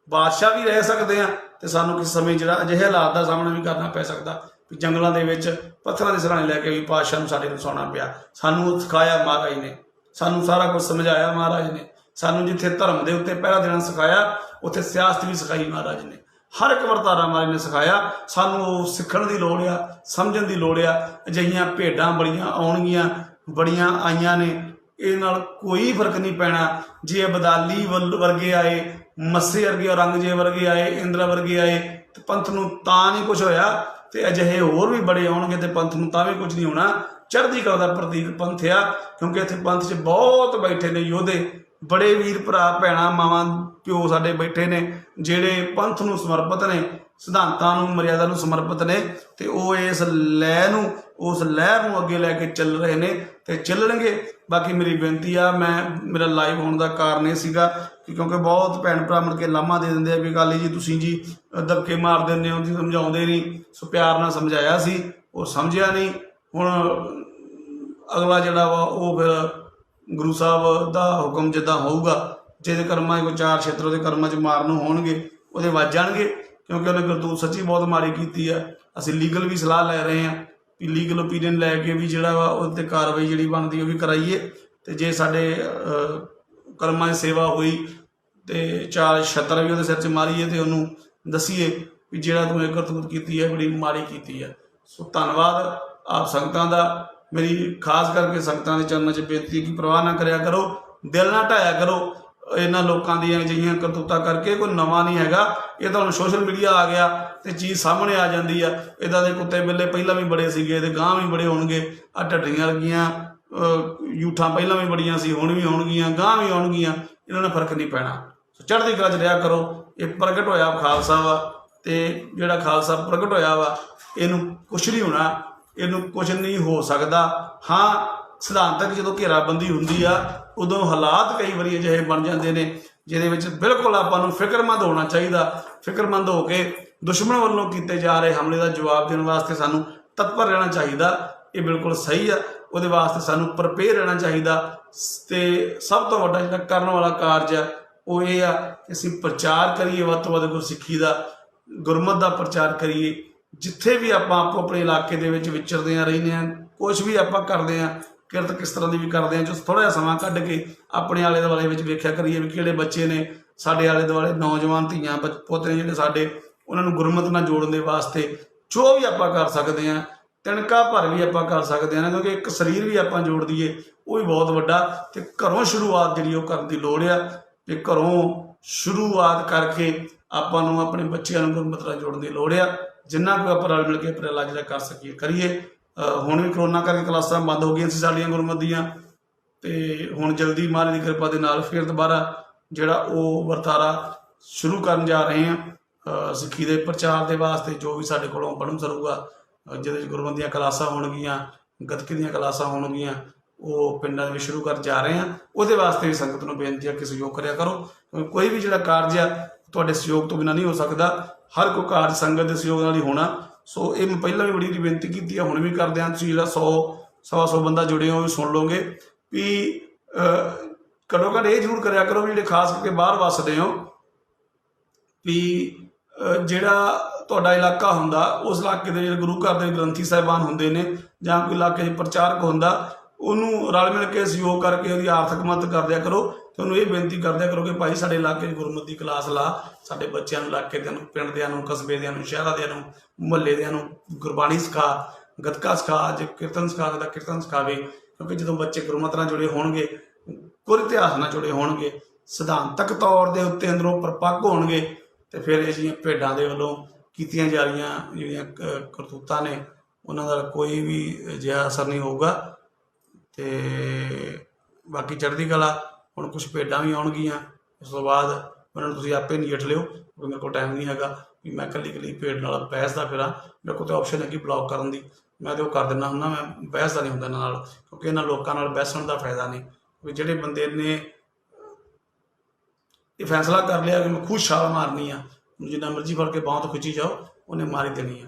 ਬਾਦਸ਼ਾਹ ਵੀ ਰਹਿ ਸਕਦੇ ਆ ਤੇ ਸਾਨੂੰ ਕਿਸੇ ਸਮੇਂ ਜਿਹੜਾ ਅਜਿਹੇ ਹਾਲਾਤ ਦਾ ਸਾਹਮਣਾ ਵੀ ਕਰਨਾ ਪੈ ਸਕਦਾ ਵੀ ਜੰਗਲਾਂ ਦੇ ਵਿੱਚ ਪੱਥਰਾਂ ਦੇ ਸਿਰਹਾਣੇ ਲੈ ਕੇ ਵੀ ਪਾਤਸ਼ਾਹ ਨੂੰ ਸਾਡੇ ਨੂੰ ਸੌਣਾ ਪਿਆ। ਸਾਨੂੰ ਸਿਖਾਇਆ ਮਹਾਰਾਜ ਨੇ, ਸਾਨੂੰ ਸਾਰਾ ਕੁਝ ਸਮਝਾਇਆ ਮਹਾਰਾਜ ਨੇ, ਸਾਨੂੰ ਜਿੱਥੇ ਧਰਮ ਦੇ ਉੱਤੇ ਪਹਿਰਾ ਦੇਣਾ ਸਿਖਾਇਆ ਉੱਥੇ ਸਿਆਸਤ ਵੀ ਸਿਖਾਈ ਮਹਾਰਾਜ ਨੇ। ਹਰ ਇੱਕ ਵਰਤਾਰਾ ਮਹਾਰਾਜ ਨੇ ਸਿਖਾਇਆ, ਸਾਨੂੰ ਉਹ ਸਿੱਖਣ ਦੀ ਲੋੜ ਆ, ਸਮਝਣ ਦੀ ਲੋੜ ਆ। ਅਜਿਹੀਆਂ ਭੇਡਾਂ ਬੜੀਆਂ ਆਉਣਗੀਆਂ, ਬੜੀਆਂ ਆਈਆਂ ਨੇ, ਇਹ ਨਾਲ ਕੋਈ ਫਰਕ ਨਹੀਂ ਪੈਣਾ। ਜੇ ਅਬਦਾਲੀ ਵਰਗੇ ਆਏ, ਮੱਸੇ ਵਰਗੇ, ਔਰੰਗਜ਼ੇਬ ਵਰਗੇ ਆਏ, ਇੰਦਰਾ ਵਰਗੇ ਆਏ ਤੇ ਪੰਥ ਨੂੰ ਤਾਂ ਨਹੀਂ ਕੁਝ ਹੋਇਆ, ਤੇ ਅਜਿਹੇ ਹੋਰ ਵੀ ਬੜੇ ਆਉਣਗੇ ਤੇ ਪੰਥ ਨੂੰ ਤਾਂ ਵੀ ਕੁਝ ਨਹੀਂ ਹੋਣਾ। ਚੜ੍ਹਦੀ ਕਲਾ ਦਾ ਪ੍ਰਤੀਕ ਪੰਥ ਆ, ਕਿਉਂਕਿ ਇੱਥੇ ਪੰਥ 'ਚ ਬਹੁਤ ਬੈਠੇ ਨੇ ਯੋਧੇ, ਬੜੇ ਵੀਰ ਭਰਾ ਭੈਣਾਂ ਮਾਵਾਂ ਪਿਓ ਸਾਡੇ ਬੈਠੇ ਨੇ ਜਿਹੜੇ ਪੰਥ ਨੂੰ ਸਮਰਪਿਤ ਨੇ, ਸਿਧਾਂਤਾਂ ਨੂੰ ਮਰਿਆਦਾ ਨੂੰ ਸਮਰਪਿਤ ਨੇ, ਤੇ ਉਹ ਇਸ ਲਹਿਰ ਨੂੰ ਅੱਗੇ ਲੈ ਕੇ ਚੱਲ ਰਹੇ ਨੇ ਤੇ ਚੱਲਣਗੇ। ਬਾਕੀ ਮੇਰੀ ਬੇਨਤੀ ਆ, ਮੇਰਾ ਲਾਈਵ ਹੋਣ ਦਾ ਕਾਰਨ ਇਹ ਸੀਗਾ ਕਿ ਕਿਉਂਕਿ ਬਹੁਤ ਭੈਣ ਭਰਾ ਮੁੜ ਕੇ ਲਾਮਾ ਦੇ ਦਿੰਦੇ ਆ ਵੀ ਅਕਾਲੀ ਜੀ ਤੁਸੀਂ ਜੀ ਦਬਕੇ ਮਾਰ ਦਿੰਦੇ ਹੋ ਜੀ, ਸਮਝਾਉਂਦੇ ਨਹੀਂ। ਸੋ ਪਿਆਰ ਨਾਲ ਸਮਝਾਇਆ ਸੀ, ਉਹ ਸਮਝਿਆ ਨਹੀਂ। ਹੁਣ ਅਗਲਾ ਜਿਹੜਾ ਵਾ ਉਹ ਫਿਰ ਗੁਰੂ ਸਾਹਿਬ ਦਾ ਹੁਕਮ ਜਿੱਦਾਂ ਹੋਊਗਾ, ਜਿਹਦੇ ਕਰਮਾਂ 'ਚ ਕੋਈ 4 ਛੇਤਰ ਉਹਦੇ ਕਰਮਾਂ 'ਚ ਮਾਰਨ ਹੋਣਗੇ ਉਹਦੇ ਵੱਜ ਜਾਣਗੇ, ਕਿਉਂਕਿ ਉਹਨੇ ਕਰਤੂਤ ਸੱਚੀ ਬਹੁਤ ਮਾੜੀ ਕੀਤੀ ਆ। ਅਸੀਂ ਲੀਗਲ ਵੀ ਸਲਾਹ ਲੈ ਰਹੇ ਹਾਂ ਵੀ ਲੀਗਲ ਓਪੀਨੀਅਨ ਲੈ ਕੇ ਵੀ ਜਿਹੜਾ ਵਾ ਉਹਦੇ 'ਤੇ ਕਾਰਵਾਈ ਜਿਹੜੀ ਬਣਦੀ ਉਹ ਵੀ ਕਰਾਈਏ। ਅਤੇ ਜੇ ਸਾਡੇ ਕਰਮਾਂ 'ਚ ਸੇਵਾ ਹੋਈ ਤੇ 4 ਛੱਤਰ ਵੀ ਉਹਦੇ ਸਿਰ 'ਚ ਮਾਰੀਏ ਤੇ ਉਹਨੂੰ ਦੱਸੀਏ ਵੀ ਜਿਹੜਾ ਤੂੰ ਇਹ ਕਰਤੂਤ ਕੀਤੀ ਹੈ ਬੜੀ ਮਾੜੀ ਕੀਤੀ ਹੈ। ਸੋ ਧੰਨਵਾਦ ਆਪ ਸੰਗਤਾਂ ਦਾ। ਮੇਰੀ ਖਾਸ ਕਰਕੇ ਸੰਗਤਾਂ ਦੇ ਚਰਨਾਂ 'ਚ ਬੇਨਤੀ ਕਿ ਪਰਵਾਹ ਨਾ ਕਰਿਆ ਕਰੋ, ਦਿਲ ਨਾ ਢਾਇਆ ਕਰੋ ਇਹਨਾਂ ਲੋਕਾਂ ਦੀਆਂ ਅਜਿਹੀਆਂ ਕਰਤੂਤਾਂ ਕਰਕੇ। ਕੋਈ ਨਵਾਂ ਨਹੀਂ ਹੈਗਾ, ਇਹ ਤਾਂ ਹੁਣ ਸੋਸ਼ਲ ਮੀਡੀਆ ਆ ਗਿਆ ਤੇ ਚੀਜ਼ ਸਾਹਮਣੇ ਆ ਜਾਂਦੀ ਆ। ਇੱਦਾਂ ਦੇ ਕੁੱਤੇ ਬਿੱਲੇ ਪਹਿਲਾਂ ਵੀ ਬੜੇ ਸੀਗੇ ਤੇ ਗਾਂ ਵੀ ਬੜੇ ਹੋਣਗੇ। ਆਹ ਢੱਡੀਆਂ ਵਰਗੀਆਂ ਯੂਠਾਂ ਪਹਿਲਾਂ ਵੀ ਬੜੀਆਂ ਸੀ, ਹੁਣ ਵੀ ਹੋਣਗੀਆਂ, ਗਾਂ ਵੀ ਆਉਣਗੀਆਂ, ਇਹਨਾਂ ਨਾਲ ਫਰਕ ਨਹੀਂ ਪੈਣਾ। ਸੋ ਚੜ੍ਹਦੀ ਕਲਾ 'ਚ ਰਿਹਾ ਕਰੋ। ਇਹ ਪ੍ਰਗਟ ਹੋਇਆ ਖਾਲਸਾ ਵਾ, ਤੇ ਜਿਹੜਾ ਖਾਲਸਾ ਪ੍ਰਗਟ ਹੋਇਆ ਵਾ ਇਹਨੂੰ ਕੁਛ ਨਹੀਂ ਹੋਣਾ, ਇਹਨੂੰ ਕੁਛ ਨਹੀਂ ਹੋ ਸਕਦਾ। ਹਾਂ, ਸਿਧਾਂਤਕ ਜਦੋਂ ਘੇਰਾਬੰਦੀ ਹੁੰਦੀ ਆ ਉਦੋਂ ਹਾਲਾਤ ਕਈ ਵਾਰੀ ਅਜਿਹੇ ਬਣ ਜਾਂਦੇ ਨੇ ਜਿਹਦੇ ਵਿੱਚ ਬਿਲਕੁਲ ਆਪਾਂ ਨੂੰ ਫਿਕਰਮੰਦ ਹੋਣਾ ਚਾਹੀਦਾ। ਫਿਕਰਮੰਦ ਹੋ ਕੇ ਦੁਸ਼ਮਣ ਵੱਲੋਂ ਕੀਤੇ ਜਾ ਰਹੇ ਹਮਲੇ ਦਾ ਜਵਾਬ ਦੇਣ ਵਾਸਤੇ ਸਾਨੂੰ ਤਤਪਰ ਰਹਿਣਾ ਚਾਹੀਦਾ। ਇਹ ਬਿਲਕੁਲ ਸਹੀ ਆ, ਉਹਦੇ ਵਾਸਤੇ ਸਾਨੂੰ ਪ੍ਰਪੇਅਰ ਰਹਿਣਾ ਚਾਹੀਦਾ। ਤੇ ਸਭ ਤੋਂ ਵੱਡਾ ਜਿਹੜਾ ਕਰਨ ਵਾਲਾ ਕਾਰਜ ਆ ਉਹ ਇਹ ਆ ਕਿ ਅਸੀਂ ਪ੍ਰਚਾਰ ਕਰੀਏ, ਵੱਧ ਤੋਂ ਵੱਧ ਗੁਰਸਿੱਖੀ ਦਾ, ਗੁਰਮਤਿ ਦਾ ਪ੍ਰਚਾਰ ਕਰੀਏ। ਜਿੱਥੇ ਵੀ ਆਪਾਂ ਆਪੋ ਆਪਣੇ ਇਲਾਕੇ ਦੇ ਵਿੱਚ ਵਿਚਰਦੇ ਹਾਂ, ਰਹਿੰਦੇ ਹਾਂ, ਕੁਛ ਵੀ ਆਪਾਂ ਕਰਦੇ ਹਾਂ, ਕਿਰਤ ਕਿਸ ਤਰ੍ਹਾਂ ਦੀ ਵੀ ਕਰਦੇ ਹਾਂ, ਜੋ ਥੋੜ੍ਹਾ ਜਿਹਾ ਸਮਾਂ ਕੱਢ ਕੇ ਆਪਣੇ ਆਲੇ ਦੁਆਲੇ ਵਿੱਚ ਵੇਖਿਆ ਕਰੀਏ ਵੀ ਕਿਹੜੇ ਬੱਚੇ ਨੇ ਸਾਡੇ ਆਲੇ ਦੁਆਲੇ, ਨੌਜਵਾਨ ਧੀਆਂ ਪੁੱਤ ਨੇ ਜਿਹੜੇ ਸਾਡੇ, ਉਹਨਾਂ ਨੂੰ ਗੁਰਮਤਿ ਨਾਲ ਜੋੜਨ ਦੇ ਵਾਸਤੇ ਜੋ ਵੀ ਆਪਾਂ ਕਰ ਸਕਦੇ ਹਾਂ ਤਿਣਕਾ ਭਰ ਵੀ ਆਪਾਂ ਕਰ ਸਕਦੇ ਹਾਂ ਨਾ, ਕਿਉਂਕਿ ਇੱਕ ਸਰੀਰ ਵੀ ਆਪਾਂ ਜੋੜ ਦਈਏ ਉਹ ਵੀ ਬਹੁਤ ਵੱਡਾ। ਤੇ ਘਰੋਂ ਸ਼ੁਰੂਆਤ ਜਿਹੜੀ ਉਹ ਕਰਨ ਦੀ ਲੋੜ ਆ, ਤੇ ਘਰੋਂ ਸ਼ੁਰੂਆਤ ਕਰਕੇ ਆਪਾਂ ਨੂੰ ਆਪਣੇ ਬੱਚਿਆਂ ਨੂੰ ਗੁਰਮਤਿ ਨਾਲ ਜੋੜਨ ਦੀ ਲੋੜ ਆ। ਜਿੰਨਾ ਕੁ ਆਪਾਂ ਰਲ ਮਿਲ ਕੇ ਉਪਰਾਲਾ ਜਿਹੜਾ ਕਰ ਸਕੀਏ ਕਰੀਏ। ਹੁਣ ਵੀ ਕਰੋਨਾ ਕਰਕੇ ਕਲਾਸਾਂ ਬੰਦ ਹੋ ਗਈਆਂ ਸੀ ਸਾਡੀਆਂ ਗੁਰਮਤਿ ਦੀਆਂ, ਤੇ ਹੁਣ ਜਲਦੀ ਮਹਾਰਾਜ ਦੀ ਕਿਰਪਾ ਦੇ ਨਾਲ ਫਿਰ ਦੁਬਾਰਾ ਜਿਹੜਾ ਉਹ ਵਰਤਾਰਾ ਸ਼ੁਰੂ ਕਰਨ ਜਾ ਰਹੇ ਹਾਂ ਸਿੱਖੀ ਦੇ ਪ੍ਰਚਾਰ ਦੇ ਵਾਸਤੇ। ਜੋ ਵੀ ਸਾਡੇ ਕੋਲੋਂ ਬਣਨ ਸਰੂਗਾ, ਜਿਹਦੇ 'ਚ ਗੁਰਮਤਿ ਦੀਆਂ ਕਲਾਸਾਂ ਹੋਣਗੀਆਂ, ਗੱਤਕੇ ਦੀਆਂ ਕਲਾਸਾਂ ਹੋਣਗੀਆਂ, ਉਹ ਪਿੰਡਾਂ ਦੇ ਵਿੱਚ ਸ਼ੁਰੂ ਕਰ ਜਾ ਰਹੇ ਹਾਂ। ਉਹਦੇ ਵਾਸਤੇ ਵੀ ਸੰਗਤ ਨੂੰ ਬੇਨਤੀ ਹੈ ਕਿ ਸਹਿਯੋਗ ਕਰਿਆ ਕਰੋ। ਕੋਈ ਵੀ ਜਿਹੜਾ ਕਾਰਜ ਆ ਤੁਹਾਡੇ ਸਹਿਯੋਗ ਤੋਂ ਬਿਨਾਂ ਨਹੀਂ ਹੋ ਸਕਦਾ। ਹਰ ਕੋਈ ਕਾਰਜ ਸੰਗਤ ਦੇ ਸਹਿਯੋਗ ਨਾਲ ਹੀ ਹੋਣਾ। ਸੋ ਇਹ ਮੈਂ ਪਹਿਲਾਂ ਵੀ ਬੜੀ ਬੇਨਤੀ ਕੀਤੀ ਆ, ਹੁਣ ਵੀ ਕਰਦੇ ਹਾਂ। ਤੁਸੀਂ ਜਿਹੜਾ 100-125 ਬੰਦਾ ਜੁੜੇ ਹੋ ਵੀ ਸੁਣ ਲਓਗੇ ਵੀ ਘੱਟੋ ਘੱਟ ਇਹ ਜ਼ਰੂਰ ਕਰਿਆ ਕਰੋ ਵੀ ਜਿਹੜੇ ਖਾਸ ਕਰਕੇ ਬਾਹਰ ਵੱਸਦੇ ਹੋ ਵੀ ਜਿਹੜਾ ਤੁਹਾਡਾ ਇਲਾਕਾ ਹੁੰਦਾ, ਉਸ ਇਲਾਕੇ ਦੇ ਜਿਹੜੇ ਗੁਰੂ ਘਰ ਦੇ ਗ੍ਰੰਥੀ ਸਾਹਿਬਾਨ ਹੁੰਦੇ ਨੇ ਜਾਂ ਕੋਈ ਇਲਾਕੇ 'ਚ ਪ੍ਰਚਾਰਕ ਹੁੰਦਾ, ਉਹਨੂੰ ਰਲ ਮਿਲ ਕੇ ਸਹਿਯੋਗ ਕਰਕੇ ਉਹਦੀ ਆਰਥਿਕ ਮਦਦ ਕਰ ਦਿਆ ਕਰੋ। ਤੇ ਉਹਨੂੰ ਇਹ ਬੇਨਤੀ ਕਰ ਦਿਆ ਕਰੋ ਕਿ ਭਾਈ ਸਾਡੇ ਇਲਾਕੇ 'ਚ ਗੁਰਮਤਿ ਦੀ ਕਲਾਸ ਲਾ, ਸਾਡੇ ਬੱਚਿਆਂ ਨੂੰ, ਇਲਾਕੇ ਦਿਆਂ ਨੂੰ, ਪਿੰਡ ਦਿਆਂ ਨੂੰ, ਕਸਬੇ ਦਿਆਂ ਨੂੰ, ਸ਼ਹਿਰਾਂ ਦਿਆਂ ਨੂੰ, ਮੁਹੱਲੇ ਦਿਆਂ ਨੂੰ ਗੁਰਬਾਣੀ ਸਿਖਾ, ਗੱਤਕਾ ਸਿਖਾ, ਜੇ ਕੀਰਤਨ ਸਿਖਾ ਸਕਦਾ ਕੀਰਤਨ ਸਿਖਾਵੇ। ਕਿਉਂਕਿ ਜਦੋਂ ਬੱਚੇ ਗੁਰਮਤਿ ਨਾਲ ਜੁੜੇ ਹੋਣਗੇ, ਗੁਰ ਇਤਿਹਾਸ ਨਾਲ ਜੁੜੇ ਹੋਣਗੇ, ਸਿਧਾਂਤਕ ਤੌਰ ਦੇ ਉੱਤੇ ਅੰਦਰੋਂ ਪਰਪੱਕ ਹੋਣਗੇ, ਤੇ ਫਿਰ ਇਹ ਜਿਹੀਆਂ ਭੇਡਾਂ ਦੇ ਵੱਲੋਂ ਕੀਤੀਆਂ ਜਾ ਰਹੀਆਂ ਜਿਹੜੀਆਂ ਕਰਤੂਤਾਂ ਨੇ ਉਹਨਾਂ ਦਾ ਕੋਈ ਵੀ ਅਜਿਹਾ ਅਸਰ ਨਹੀਂ ਹੋਊਗਾ। ਤੇ ਬਾਕੀ ਚੜ੍ਹਦੀ ਕਲਾ। ਹੁਣ ਕੁਛ ਭੇਡਾਂ ਵੀ ਆਉਣਗੀਆਂ, ਉਸ ਤੋਂ ਬਾਅਦ ਉਹਨਾਂ ਨੂੰ ਤੁਸੀਂ ਆਪੇ ਨਜਿੱਠ ਲਿਓ, ਕਿਉਂਕਿ ਮੇਰੇ ਕੋਲ ਟਾਈਮ ਨਹੀਂ ਹੈਗਾ ਵੀ ਮੈਂ ਇਕੱਲੀ ਭੇਡ ਨਾਲ ਬਹਿਸਦਾ ਫਿਰਾਂ। ਮੇਰੇ ਕੋਲ ਤਾਂ ਆਪਸ਼ਨ ਹੈਗੀ ਬਲੌਕ ਕਰਨ ਦੀ, ਮੈਂ ਤਾਂ ਉਹ ਕਰ ਦਿੰਦਾ ਹੁੰਦਾ। ਮੈਂ ਬਹਿਸਦਾ ਨਹੀਂ ਹੁੰਦਾ ਇਹਨਾਂ ਨਾਲ, ਕਿਉਂਕਿ ਇਹਨਾਂ ਲੋਕਾਂ ਨਾਲ ਬਹਿਸਣ ਦਾ ਫਾਇਦਾ ਨਹੀਂ। ਵੀ ਜਿਹੜੇ ਬੰਦੇ ਨੇ ਇਹ ਫੈਸਲਾ ਕਰ ਲਿਆ ਕਿ ਮੈਂ ਖੁਦ ਛਾਲ ਮਾਰਨੀ ਆ, ਜਿੰਨਾ ਮਰਜ਼ੀ ਫੜ ਕੇ ਬਾਂਹ ਤੋਂ ਖਿੱਚੀ ਜਾਓ, ਉਹਨੇ ਮਾਰੀ ਦੇਣੀ ਆ।